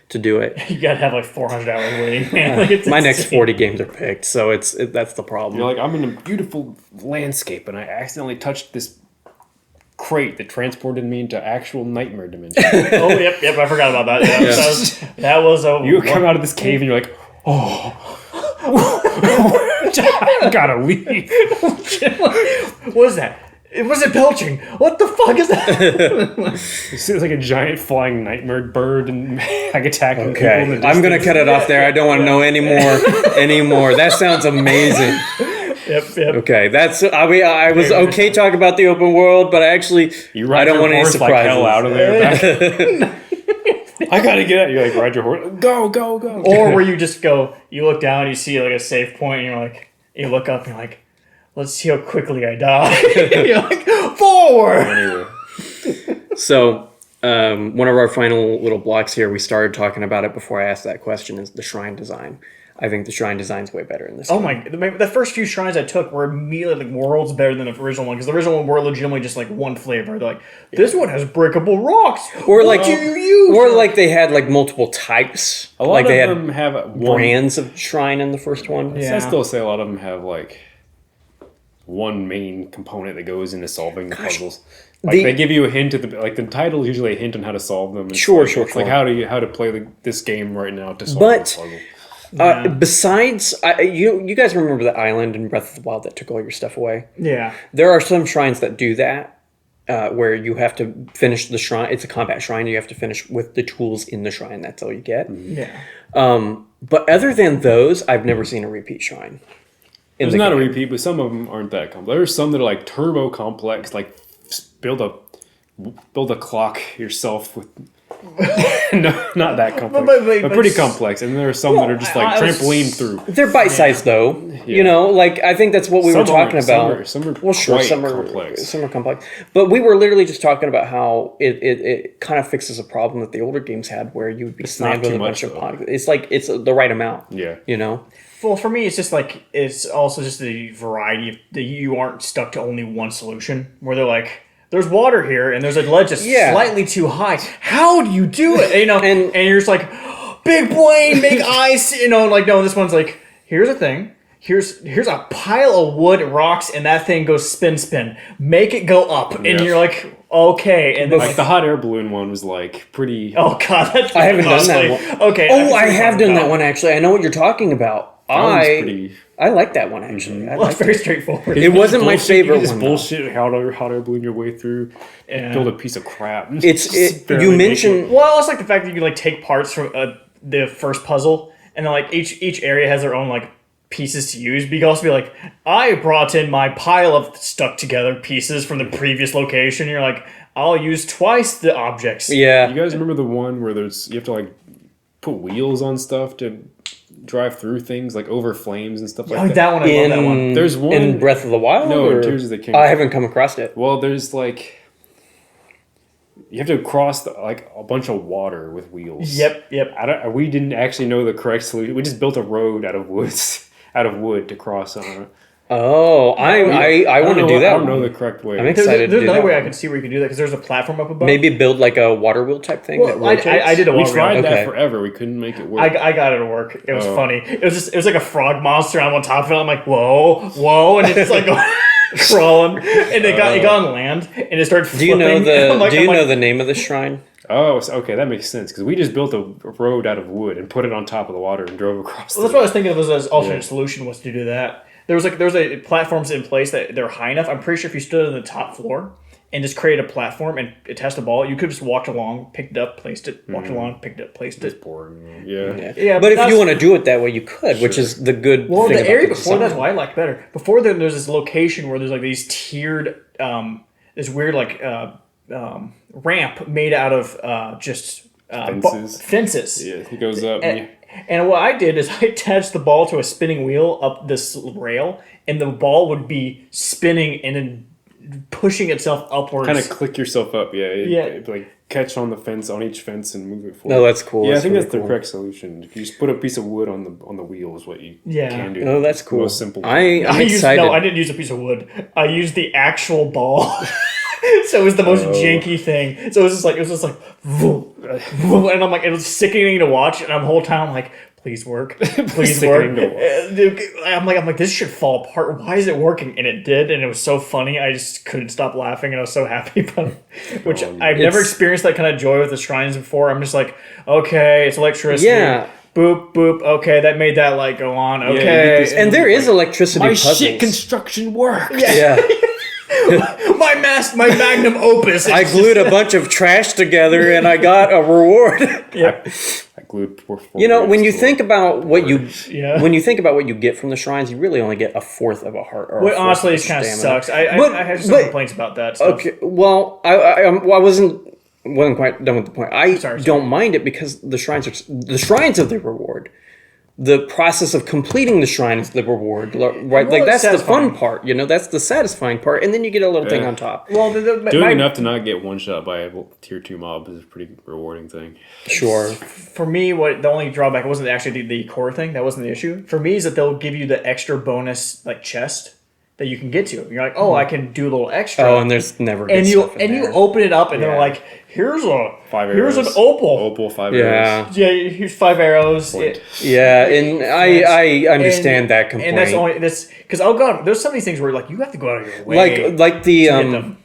to do it. You gotta have like 400 hours waiting, man. Like, it's My next insane. 40 games are picked, so that's the problem. You're like, I'm in a beautiful landscape, and I accidentally touched this crate that transported me into actual nightmare dimension. Oh, yep, I forgot about that. Yeah, that was a. You come out of this cave, and you're like, oh. I gotta leave. What was that? It wasn't belching. What the fuck is that? It's like a giant flying nightmare bird and like attacking people. In the Okay, I'm gonna distance. cut it off there. I don't want to know anymore. That sounds amazing. Yep. Okay, I was okay talking about the open world, but I ride don't your want any horse like surprises. hell out of there. Back. I gotta get out. You like ride your horse. Go. Or where you just go, you look down, you see like a safe point, and you're like, you look up, and you're like, let's see how quickly I die. You're like, forward. Anyway. So, one of our final little blocks here, we started talking about it before I asked that question, is the shrine design. I think the shrine design's way better in this Oh game. my! The first few shrines I took were immediately like worlds better than the original one, because the original one were legitimately just like one flavor. They're like, this one has breakable rocks. Or What like do you use? or like they had like multiple types. A lot like of they had them have one. brands of shrine in the first one. Yeah. I still say a lot of them have like one main component that goes into solving the puzzles. Like The- they give you a hint at the title is usually a hint on how to solve them. It's Sure, like, sure, it's like sure. how to play this game right now to solve But- this puzzle. Besides, you guys remember the island in Breath of the Wild that took all your stuff away? Yeah. There are some shrines that do that, where you have to finish the shrine. It's a combat shrine. You have to finish with the tools in the shrine. That's all you get. Yeah. But other than those, I've never seen a repeat shrine. There's not a repeat, but some of them aren't that complex. There's some that are like turbo complex, like build a clock yourself with. No, not that complex, but pretty complex. And there are some that are just like trampoline through. They're bite-sized though. You know, like I think that's what we were talking about. Some are Well, sure, quite some are complex. Some are complex. But we were literally just talking about how it kind of fixes a problem that the older games had, where you would be slammed not with a too bunch much, of though. pockets. It's like it's the right amount. Yeah. You know. Well, for me, it's just like it's also just the variety of that you aren't stuck to only one solution. Where they're like, there's water here, and there's a ledge that's slightly too high. How do you do it? You know, and you're just like, big brain, make ice. You know, like no, this one's like, here's a thing. Here's a pile of wood, rocks, and that thing goes spin. Make it go up, and you're like, okay. And then Like the hot air balloon one was like pretty. oh god, that's I haven't done that mostly- one. Okay. Oh, I have done that one actually. I know what you're talking about. That one's pretty. I like that one actually. I Well, like it's very straightforward. It wasn't my favorite You just one, though. bullshit hot air balloon your way through. Build a piece of crap. Barely you make mentioned Well, I also like the fact that you can like take parts from the first puzzle, and then like each area has their own like pieces to use. But you can also be like, I brought in my pile of stuck together pieces from the previous location. And you're like, I'll use twice the objects. yeah. You guys remember the one where you have to like put wheels on stuff to drive through things like over flames and stuff like Oh, that. that one, I love that one. There's one in Breath of the Wild. No, in or- Tears of the Kingdom. I haven't come across it. Well, there's like you have to cross like a bunch of water with wheels. Yep. We didn't actually know the correct solution. We just built a road out of wood to cross on. Oh, I want to do that. I don't know one. the correct way. I'm There's, excited there's to do another that way I one. can see where you can do that because there's a platform up above. Maybe build like a water wheel type thing that Well, I rotates. did a We while tried ago. that Okay. forever. We couldn't make it work. I got it to work. It was funny. It was like a frog monster. I'm on top of it. I'm like, whoa, and it's like crawling, and it got on land, and it started. Do you know Flipping. know the name of the shrine? Oh, okay, that makes sense because we just built a road out of wood and put it on top of the water and drove across. Well, that's what I was thinking of as an alternate solution was to do that. There was a platforms in place that they're high enough. I'm pretty sure if you stood on the top floor and just created a platform and attached a ball, you could just walk along, picked it up, placed it, walked along, picked it, placed it. boring. Yeah. Yeah, But if that's- you want to do it that way, you could, which is the good. Well, thing the about area the before that's design. what I liked better. Before then, there's this location where there's like these tiered, this weird like ramp made out of just Fences. fences. Yeah, he goes up. And what I did is I attached the ball to a spinning wheel up this rail, and the ball would be spinning and then pushing itself upwards. Kind of click yourself up. Yeah. Yeah. Like catch on the fence on each fence and move it forward. No, that's cool. Yeah, I That's think really that's the cool. correct solution. If you just put a piece of wood on the wheel is what you can do. No, that's cool. Most simple. I'm I excited. didn't use a piece of wood. I used the actual ball. So it was the most janky thing. So it was just like, vroom. and I'm like, it was sickening to watch, and I'm the whole time like, please work, please work. Sickening to watch. Dude, I'm like, this should fall apart. Why is it working? And it did, and it was so funny. I just couldn't stop laughing, and I was so happy about it. Which I've never experienced that kind of joy with the shrines before. I'm just like, okay, it's electricity. Yeah. Boop, boop, okay, that made that light go on, okay. And there is electricity My puzzles. shit construction worked. Yeah. my magnum opus. I glued a bunch of trash together and I got a reward. Yep. I glued four when you think about what you Yeah. when you think about what you get from the shrines, you really only get a fourth of a heart. Or Well, honestly, it kind of sucks. I have some complaints about that stuff. Okay, well, I wasn't quite done with the point. I don't mind it because the shrines are the reward. The process of completing the shrine is the reward, right? Well, like that's the satisfying. fun part, that's the satisfying part, and then you get a little thing on top. Well, Doing enough to not get one shot by a tier 2 mob is a pretty rewarding thing. Sure. For me, the only drawback wasn't actually the core thing. That wasn't the issue. For me, is that they'll give you the extra bonus like chest that you can get to. You're like, oh, I can do a little extra. Oh, and there's never good and stuff in you there. open it up, and they're Yeah. like, here's an 5 arrows. opal. Opal, 5 Yeah. arrows. Yeah, here's 5 arrows. Point. Yeah, and I understand that complaint. And that's because there's some of these things where like you have to go out of your way. like the get them.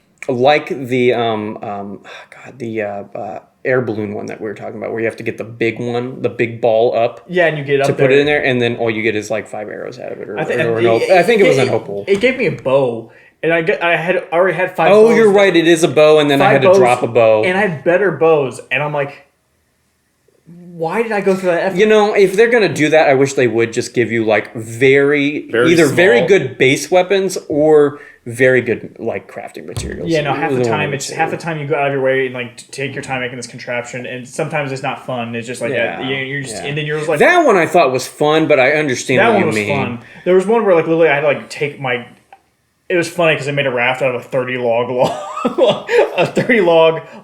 air balloon one that we were talking about, where you have to get the big one, the big ball up Yeah, and you get up to there. put it in there, and then all you get is like 5 arrows out of it, or, I think or an opal. I think it was an opal. It gave me a bow, and I already had 5. Oh, bows. you're right. It is a bow, and then I 5 had to bows, drop a bow. and I had better bows, and I'm like, why did I go through that effort? If they're gonna do that, I wish they would just give you like Very very small. good base weapons or very good like crafting materials. Yeah, no. Half the Either time, one it's would half the save. time you go out of your way and like take your time making this contraption, and sometimes it's not fun. It's just like you're just, and then you're just like That one I thought was fun, but I understand that what one you was mean. fun. There was one where like literally I had to like take my. It was funny because I made a raft out of a 30 log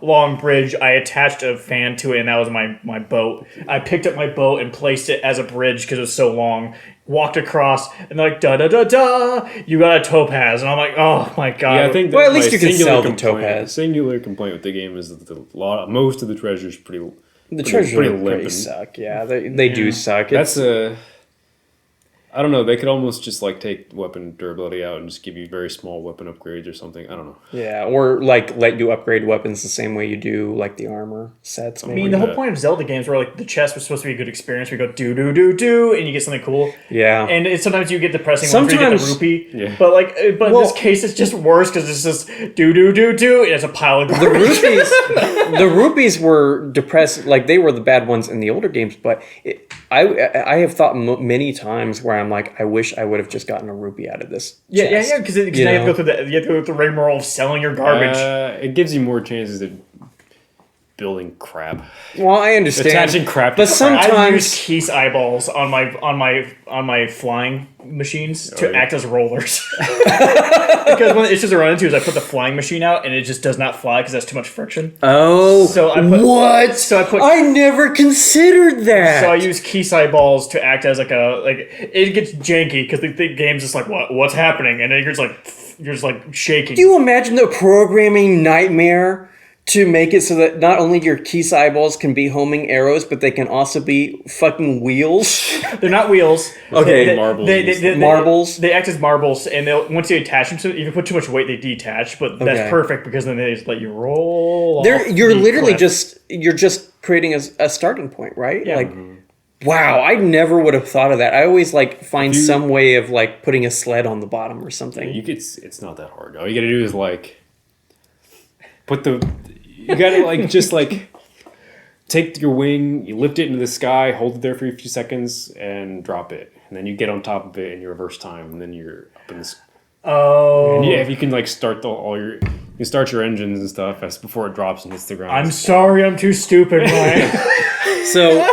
long bridge. I attached a fan to it, and that was my boat. I picked up my boat and placed it as a bridge because it was so long. Walked across, and they're like, da da da da, you got a topaz. And I'm like, oh my god. Yeah, I think Well, that's at least my you can singular sell the complaint. topaz. Singular complaint with the game is that most of the treasures pretty. The treasures pretty pretty limp. suck. Yeah, they do suck. That's a. I don't know. They could almost just like take weapon durability out and just give you very small weapon upgrades or something. I don't know. yeah, or like let you upgrade weapons the same way you do like the armor sets. I mean, the whole point of Zelda games were like the chest was supposed to be a good experience. We go do do do do, and you get something cool. Yeah. And sometimes you get depressing ones where you get the Sometimes- rupee. Yeah. But in this case, it's just worse because it's just do do do do, and it's a pile of garbage. the rupees were depressed, like they were the bad ones in the older games. But I have thought many times where I'm like, I wish I would have just gotten a rupee out of this. Yeah, chest. yeah, because You now you have to know? go through you have to go through the rigmarole of selling your garbage. It gives you more chances at building crap. Well, I understand. Attaching crap to but crap. sometimes I use Keith's eyeballs on my flying machines to yeah. act as rollers. Because one of the issues I run into is I put the flying machine out and it just does not fly because that's too much friction. Oh, So I put- what? so I put- I never considered that. So I use Keith's eyeballs to act as it gets janky because the game's just like what's happening, and then you're just like shaking. Do you imagine the programming nightmare to make it so that not only your Keys eyeballs can be homing arrows, but they can also be fucking wheels? They're not wheels. Okay, marbles. Marbles? They act as marbles, and once you attach them to it, if you put too much weight, they detach. But Okay. that's perfect because then they just let you roll. You're off the literally cliff. you're just creating a starting point, right? Yeah. Like, wow, I never would have thought of that. I always like find some way of like putting a sled on the bottom or something. It's not that hard. All you gotta do is like you gotta like just like take your wing, you lift it into the sky, hold it there for a few seconds, and drop it. And then you get on top of it in your reverse time, and then you're up in this. Oh, And yeah, if you can like start you can start your engines and stuff before it drops and hits the ground. I'm sorry, I'm too stupid, Ryan. So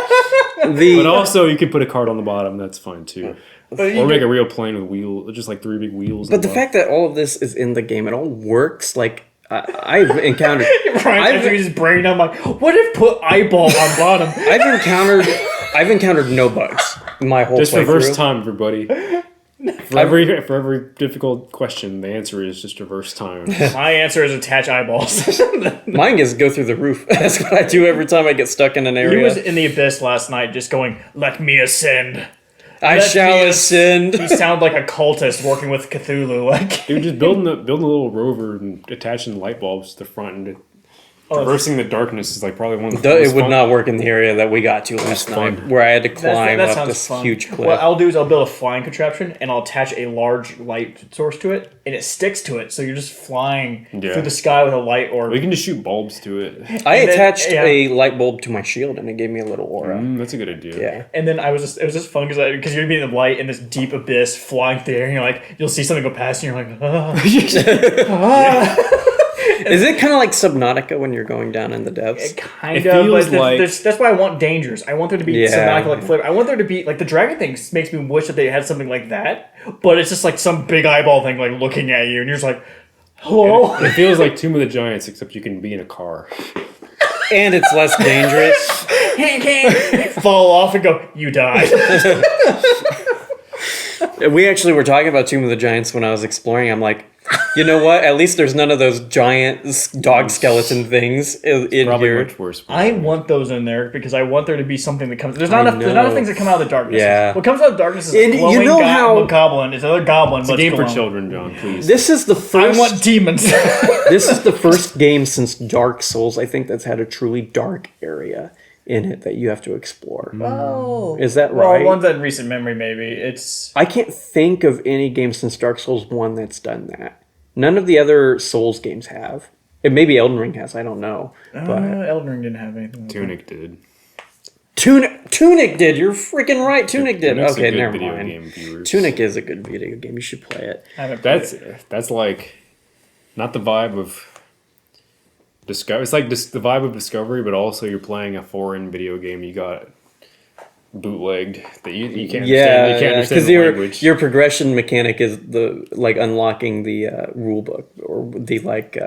But also, you could put a card on the bottom. That's fine too. But Or make a real plane with wheels, just like 3 big wheels. But the fact that all of this is in the game, it all works. Like I've encountered, Ryan's actually just brain. I'm like, what if put eyeball on bottom? I've encountered no bugs in my whole just playthrough. reverse time, everybody. For every difficult question, the answer is just reverse time. My answer is attach eyeballs. Mine is go through the roof. That's what I do every time I get stuck in an area. He was in the abyss last night just going, "Let me ascend." I Let shall me ascend. He sounded like a cultist working with Cthulhu. Like, Dude, just building a little rover and attaching the light bulbs to the front and traversing the darkness is like probably one of the It most would fun. not work in the area that we got to last night, fun. where I had to climb that up sounds this fun. huge cliff. What I'll do is I'll build a flying contraption and I'll attach a large light source to it, and it sticks to it, so you're just flying Yeah. through the sky with a light orb. We can just shoot bulbs to it. I and then- attached yeah. a light bulb to my shield, and it gave me a little aura. That's a good idea. Yeah. And then it was just fun because you're being in the light in this deep abyss flying through the air, and you're like, you'll see something go past you, and you're like, Is it kind of like Subnautica when you're going down in the depths? kind It of. feels But like- that's why I want dangers. I want there to be Yeah. somatic like flavor. I want there to be like the dragon thing makes me wish that they had something like that, but it's just like some big eyeball thing like looking at you, and you're just like, hello. It feels like Tomb of the Giants, except you can be in a car. And it's less dangerous. Fall off and go, you died. We actually were talking about Tomb of the Giants when I was exploring. I'm like, you know what? At least there's none of those giant dog skeleton things in Probably here. much worse. I want those in there because I want there to be something that comes. There's not enough. There's not enough things that come out of the darkness. Yeah. What comes out of the darkness is And a you glowing know how- goblin. It's another goblin. It's a game for children, John, please. This is the I first. want demons. This is the first game since Dark Souls, I think, that's had a truly dark area in it that you have to explore. Oh, Is that right? Well, one's in recent memory, maybe. It's I can't think of any game since Dark Souls 1 that's done that. None of the other Souls games have. It maybe Elden Ring has, I don't know. But Elden Ring didn't have anything. Tunic did. Tunic did. You're freaking right. Tunic did. Tunic's a Okay, good never video mind. game, viewers. Tunic is a good video game. You should play it. I haven't played it. That's like not the vibe of Discovery. It's like the vibe of Discovery, but also you're playing a foreign video game. You got bootlegged that you can't understand. You can't understand because the language. your progression mechanic is the like unlocking the rule book or the like.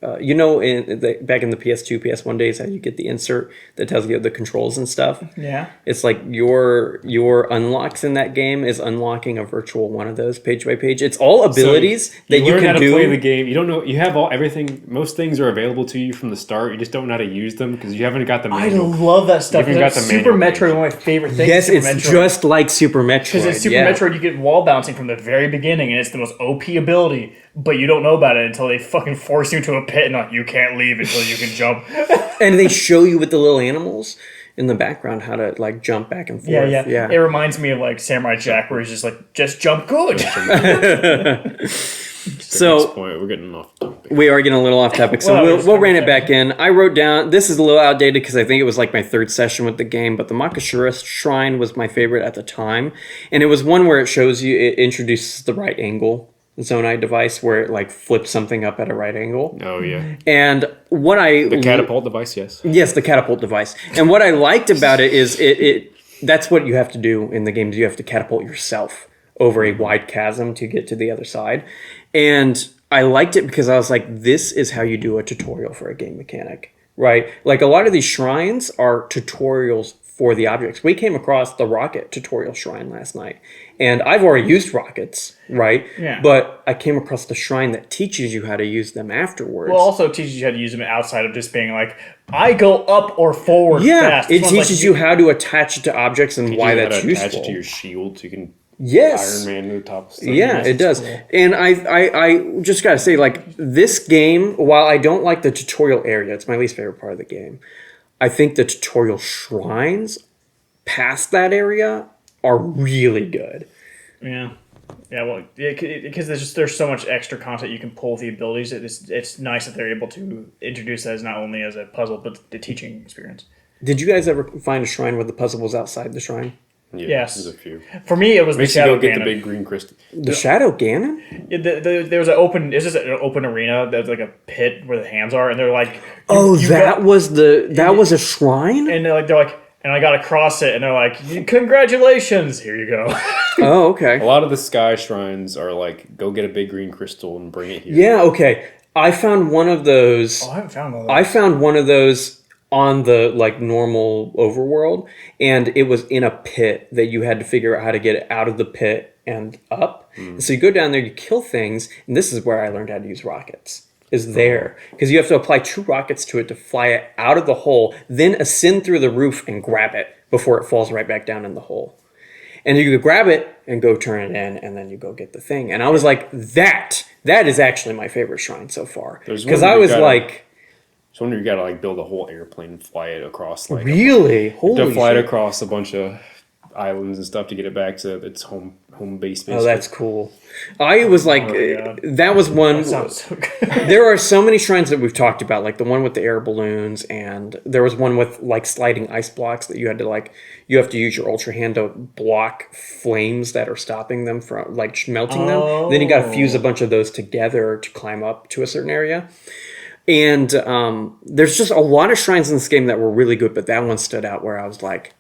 Back in the PS2, PS1 days, how you get the insert that tells you the controls and stuff. Yeah. It's like your unlocks in that game is unlocking a virtual one of those page by page. It's all abilities that you learn can how to do. play the game. You don't know. You have everything. Most things are available to you from the start. You just don't know how to use them because you haven't got the I manual. love that stuff. You haven't got the Super manual Metroid, one of my favorite things. Yes, Super it's Metroid. just like Super Metroid. Because in Super Metroid, you get wall bouncing from the very beginning, and it's the most OP ability, but you don't know about it until they fucking force you into a pit and like, you can't leave until you can jump. And they show you with the little animals in the background how to like jump back and forth. Yeah. It reminds me of like Samurai Jack, where he's just like, just jump good. So At this point, we're getting off topic. we are getting a little off topic, so Well, we'll it's rein fine. it back in. I wrote down, this is a little outdated because I think it was like my third session with the game, but the Makashura Shrine was my favorite at the time. And it was one where it shows you, it introduces the right angle Zonai device where it like flips something up at a right angle. Oh yeah, And what the catapult device. Yes, the catapult device. And what I liked about it is it that's what you have to do in the games. You have to catapult yourself over a wide chasm to get to the other side. And I liked it because I was like, this is how you do a tutorial for a game mechanic, right? Like a lot of these shrines are tutorials for the objects. We came across the rocket tutorial shrine last night. And I've already used rockets, right? Yeah. But I came across the shrine that teaches you how to use them afterwards. Well, also teaches you how to use them outside of just being like, I go up or forward Yeah, fast. it This one's teaches like, you how to attach it to objects and why You know how that's to useful. attach it to your shield so you can Yes. Iron Man to the top. Stuff. Yeah, it does. And I just gotta say, like, this game, while I don't like the tutorial area, it's my least favorite part of the game, I think the tutorial shrines past that area are really good. Yeah. Yeah, well, because there's so much extra content you can pull with the abilities. It's nice that they're able to introduce that as not only as a puzzle, but the teaching experience. Did you guys ever find a shrine where the puzzle was outside the shrine? Yeah, Yes. There's a few. For me, it was Makes the you Shadow go get the Ganon. big green crystal. The Shadow Ganon? There was an open. It's just an open arena. There's like a pit where the hands are, and they're like, Oh, you that got- was a shrine? and they're like, and I got to cross it, and they're like, congratulations, here you go. Oh, okay. A lot of the sky shrines are like, go get a big green crystal and bring it here. Yeah, okay. I found one of those. Oh, I haven't found one of those. I found one of those on the like normal overworld, and it was in a pit that you had to figure out how to get out of the pit and up. And so you go down there, you kill things, and this is where I learned how to use rockets. Is there because you have to apply 2 rockets to it to fly it out of the hole, then ascend through the roof and grab it before it falls right back down in the hole. And you could grab it and go turn it in, and then you go get the thing. And I was like, that is actually my favorite shrine so far. Because I was like, so when you gotta like build a whole airplane and fly it across like really? Holy to fly shit. it across a bunch of islands and stuff to get it back to its home base. Basically. Oh, that's cool. I was like, that was one. That sounds so good. There are so many shrines that we've talked about, like the one with the air balloons, and there was one with like sliding ice blocks that you had to you have to use your ultra hand to block flames that are stopping them from like melting them. Then you got to fuse a bunch of those together to climb up to a certain area. And there's just a lot of shrines in this game that were really good, but that one stood out where I was like,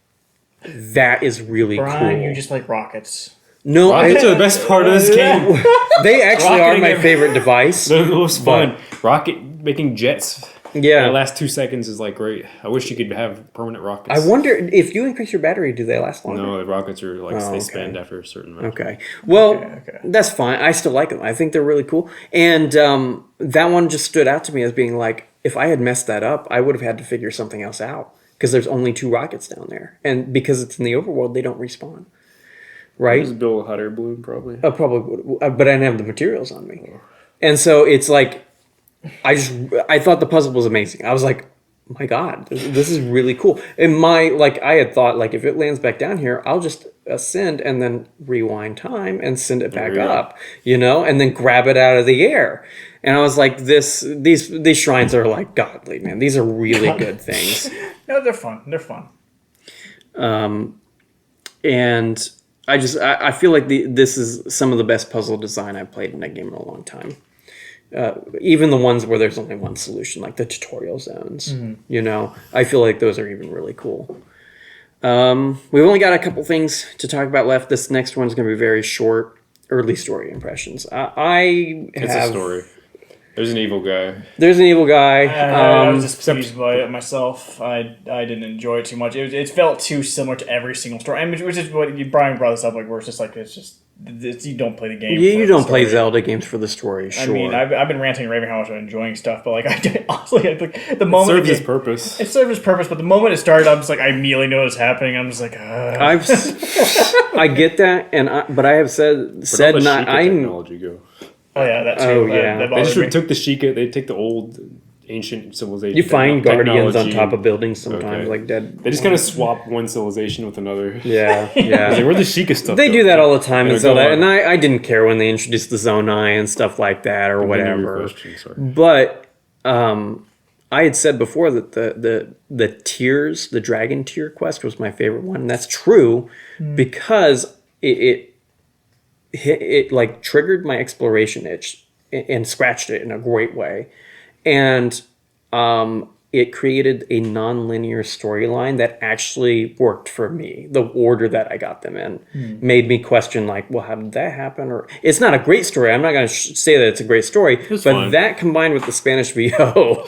that is really Brian, cool. you just like rockets. No, Rockets are the best part of this game. they actually are Rocketing my it. favorite device. It was fun. Rocket making jets. Yeah. The last 2 seconds is like great. I wish you could have permanent rockets. I wonder if you increase your battery, do they last longer? No, the rockets are like they okay. spend after a certain amount. Okay. Well, Okay. that's fine. I still like them. I think they're really cool. And that one just stood out to me as being like, if I had messed that up, I would have had to figure something else out. Because there's only 2 rockets down there. And because it's in the overworld, they don't respawn. Right? Just build a hot air balloon, probably. Probably would. But I didn't have the materials on me. And so it's like, I thought the puzzle was amazing. I was like, my God, this is really cool. And I had thought, like, if it lands back down here, I'll just ascend and then rewind time and send it back up, and then grab it out of the air. And I was like, these shrines are like godly, man. These are really good things. No, they're fun. They're fun. And I feel like this is some of the best puzzle design I've played in a game in a long time. Even the ones where there's only one solution, like the tutorial zones, I feel like those are even really cool. We've only got a couple things to talk about left. This next one's going to be very short. Early story impressions. It's a story. There's an evil guy. There's an evil guy. I was displeased by it myself. I didn't enjoy it too much. It felt too similar to every single story. I mean, which is what Brian brought this up. Like, where it's just like you don't play the game. You don't play Zelda games for the story. Sure. I mean, I've been ranting and raving how much I'm enjoying stuff, but like honestly, like the moment It serves its purpose. It served its purpose, but the moment it started, I'm just like I immediately know what's happening. I'm just like, I get that, but I have said not. Technology go. Oh yeah, that too. Oh, That yeah. They bothered just me. took the Sheikah. They take the old ancient civilization. You find guardians on technology. top of buildings sometimes, Okay. like dead. They just kind of swap one civilization with another. Yeah, Like, yeah. where'd the Sheikah stuff They go? do that all the time in Go Zelda, on. and I didn't care when they introduced the Zonai and stuff like that or Continue your whatever. question, sorry. But I had said before that the tiers, the dragon tier quest was my favorite one, and that's true because it like triggered my exploration itch and scratched it in a great way, and it created a non-linear storyline that actually worked for me. The order that I got them in made me question, like, well, how did that happen? Or it's not a great story. I'm not going to say that it's a great story, but fine. that combined with the Spanish VO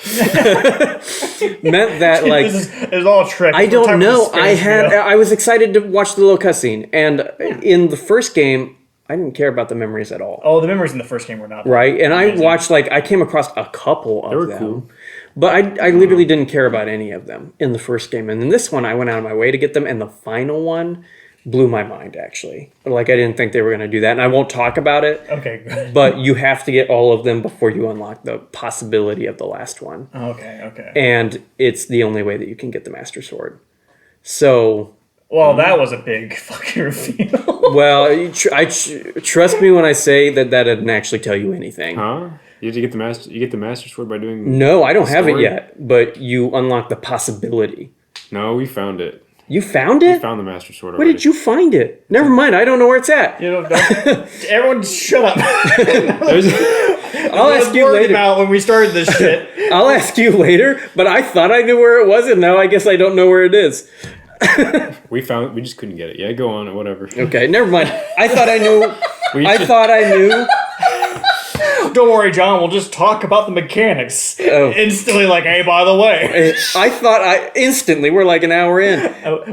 meant that, like, it's all a trick. I We're don't talking know. about Spanish video. I was excited to watch the little cutscene, and in the first game, I didn't care about the memories at all. Oh, the memories in the first game were not Right, and I amazing. watched, like, I came across a couple of were them, cool. but I literally didn't care about any of them in the first game. And in this one, I went out of my way to get them, and the final one blew my mind, actually. Like, I didn't think they were going to do that, and I won't talk about it, Okay, good. but you have to get all of them before you unlock the possibility of the last one. Okay. And it's the only way that you can get the Master Sword. So... Well, that was a big fucking reveal. Well, trust me when I say that didn't actually tell you anything. Huh? You get the master sword by doing. No, I don't have it story? yet, but you unlock the possibility. No, we found it. You found it? We found the master sword. Where did you find it? Never mind, I don't know where it's at. Everyone, shut up. I'll ask you later. About when we started this shit. I'll ask you later, but I thought I knew where it was, and now I guess I don't know where it is. We just couldn't get it. Yeah, go on, whatever. Okay, never mind. I thought I knew. We I should- thought I knew. don't worry, John. We'll just talk about the mechanics. Oh. Instantly, like, hey, by the way. I thought instantly, we're like an hour in.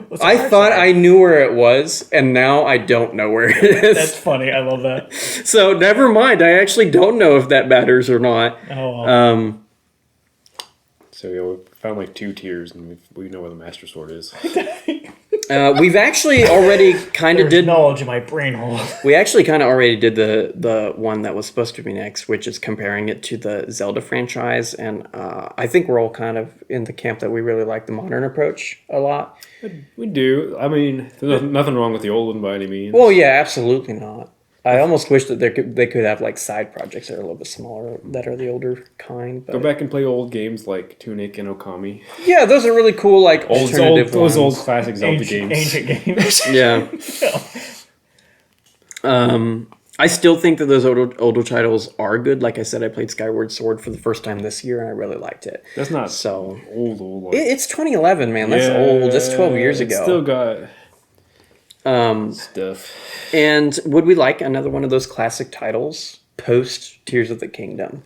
What's the I hard thought side? I knew where it was, and now I don't know where it is. That's funny. I love that. So never mind. I actually don't know if that matters or not. Oh, well. So yeah, we found like 2 tiers, and we know where the Master Sword is. We've actually already kind of There's did. knowledge in my brain hole. We actually kind of already did the one that was supposed to be next, which is comparing it to the Zelda franchise, and I think we're all kind of in the camp that we really like the modern approach a lot. We do. I mean, there's nothing wrong with the old one by any means. Well, yeah, absolutely not. I almost wish that they could have like side projects that are a little bit smaller that are the older kind. But Go back and play old games like Tunic and Okami. yeah, those are really cool. Like alternative Those old ones. classic Zelda games. Ancient games. Yeah. I still think that those older titles are good. Like I said, I played Skyward Sword for the first time this year, and I really liked it. That's not So old. Like, it's 2011, man. That's old. That's 12 years it's ago. Still got stuff. And would we like another one of those classic titles post Tears of the Kingdom?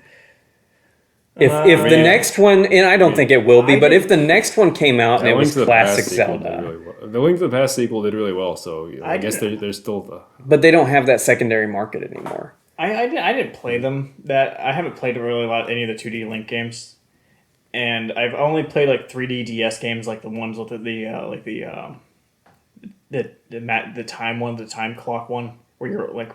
If the man. next one, and I don't think it will be, but if the next one came out and it Link was to the classic Past sequel did Zelda, really well. The Link to the Past sequel did really well, so I guess there's still the... but they don't have that secondary market anymore. I didn't play them. I haven't played really a lot any of the 2D Link games, and I've only played like 3D DS games, like the ones with the time one, the time clock one, where you're like,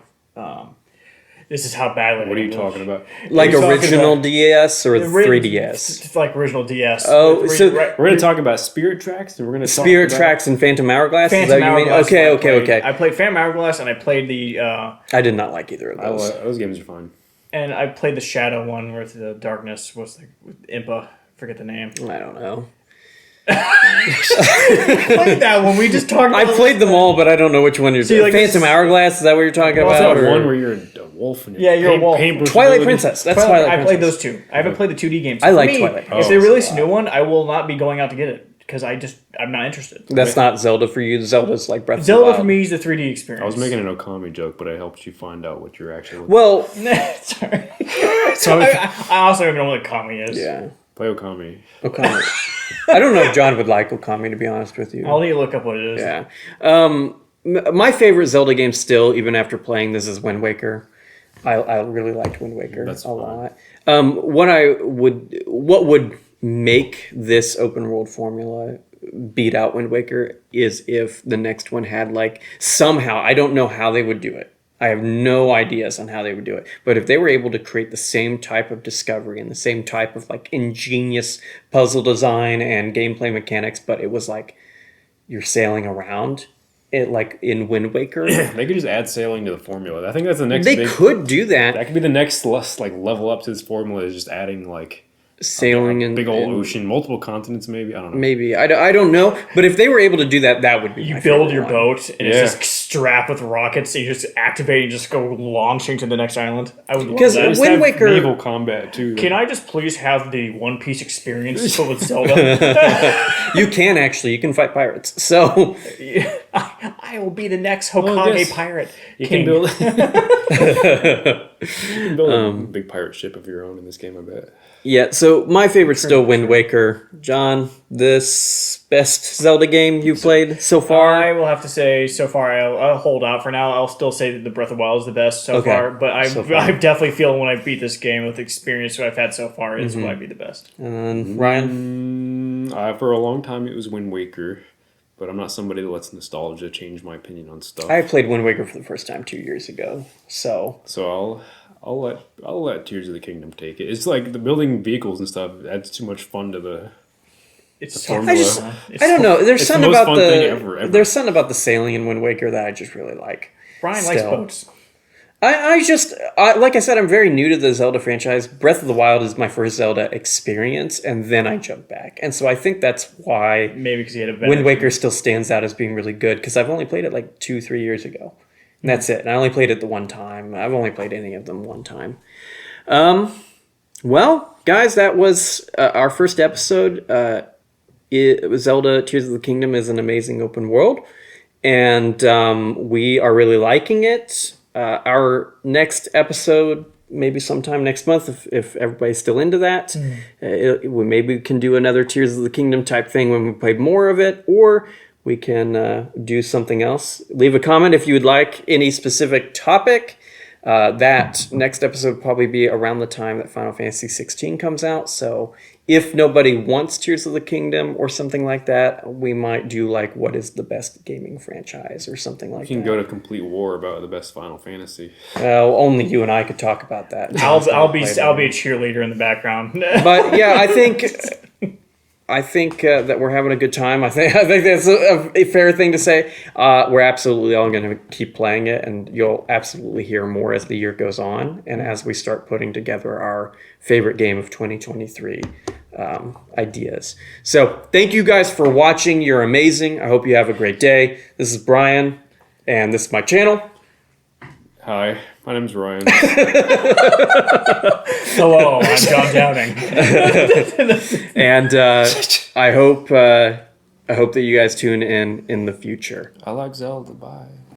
this is how badly. What are you talking about? Like Are you talking original about- DS or 3DS? It's like original DS. Oh, so We're going to talk about Spirit Tracks, and we're going to talk Spirit about... Tracks and Phantom Hourglass? Is that Phantom what you mean? Hourglass. Okay. I played Phantom Hourglass, and I played the I did not like either of those. Those games are fine. and I played the Shadow one with the darkness. What's the with Impa? Forget the name. I don't know. Played that one. We just talked. I about played them all, but I don't know which one you're like Phantom this- Hourglass, is that what you're talking What's about? that or- one where you're a wolf? And Yeah, you're a wolf. Twilight Princess. That's Twilight I Princess. played those two. I haven't played the 2D games. I For like me, Twilight If Princess they a release a lot. new one, I will not be going out to get it because I'm not interested. That's not Zelda for you. Zelda's like Breath of the Zelda Wild. for me is the 3D experience. I was making an Okami joke, but I helped you find out what you're actually... Well, Sorry. So I also don't know what Kami is. yeah. play Okami. Okami. I don't know if John would like Okami, to be honest with you. I'll need to look up what it is. Yeah. My favorite Zelda game still, even after playing this, is Wind Waker. I really liked Wind Waker That's a fine. lot. What would make this open world formula beat out Wind Waker is if the next one had like somehow, I don't know how they would do it. I have no ideas on how they would do it. But if they were able to create the same type of discovery and the same type of like ingenious puzzle design and gameplay mechanics, but it was like you're sailing around it like in Wind Waker. They could just add sailing to the formula. I think that's the next They big... could do that. That could be the next like level up to this formula, is just adding like Sailing and big old and ocean, multiple continents maybe. I don't know. maybe. I don't know. But if they were able to do that, that would be You my build favorite your one. boat and Yeah. it's just strapped with rockets. And you just activate and just go launching to the next island. I would love Because that. Just Wind have Waker- naval combat too. Can I just please have the One Piece experience but with Zelda? You can actually. You can fight pirates. So I will be the next Hokage yes. pirate. You King. can build, you can build a big pirate ship of your own in this game, I bet. yeah. So my favorite's still Wind Waker. John, this best Zelda game you played so far? I will have to say, so far, I'll hold out for now. I'll still say that the Breath of the Wild is the best so Okay. far. But So far. I definitely feel when I beat this game with the experience that I've had so far, it's Mm-hmm. might be the best. And Ryan. For a long time, it was Wind Waker, but I'm not somebody that lets nostalgia change my opinion on stuff. I played Wind Waker for the first time 2 years ago. So So I'll let Tears of the Kingdom take it. It's like the building vehicles and stuff adds too much fun to the... It's formula. I don't know. There's It's the something most about fun thing ever. there's something about the sailing in Wind Waker that I just really like. Brian likes Still. boats. Like I said, I'm very new to the Zelda franchise. Breath of the Wild is my first Zelda experience, and then I jumped back. And so I think that's why Maybe because he had a better Wind Waker still stands out as being really good, because I've only played it like 2-3 years ago. And that's it. And I only played it the one time. I've only played any of them one time. Well, guys, that was our first episode. It was Zelda Tears of the Kingdom is an amazing open world, and we are really liking it. Our next episode maybe sometime next month if everybody's still into that. Maybe we can do another Tears of the Kingdom type thing when we play more of it, or we can do something else. Leave a comment if you would like any specific topic. That next episode will probably be around the time that Final Fantasy 16 comes out. So if nobody wants Tears of the Kingdom or something like that, we might do like what is the best gaming franchise or something like You can that. go to complete war about the best Final Fantasy. Only you and I could talk about that. I'll be a cheerleader in the background. But yeah, I think that we're having a good time. I think that's a fair thing to say. We're absolutely all going to keep playing it, and you'll absolutely hear more as the year goes on, and as we start putting together our favorite game of 2023 ideas. So thank you guys for watching. You're amazing. I hope you have a great day. This is Brian, and this is my channel. Hi, my name's Ryan. Hello, I'm John Downing. And I hope that you guys tune in the future. I like Zelda. Bye.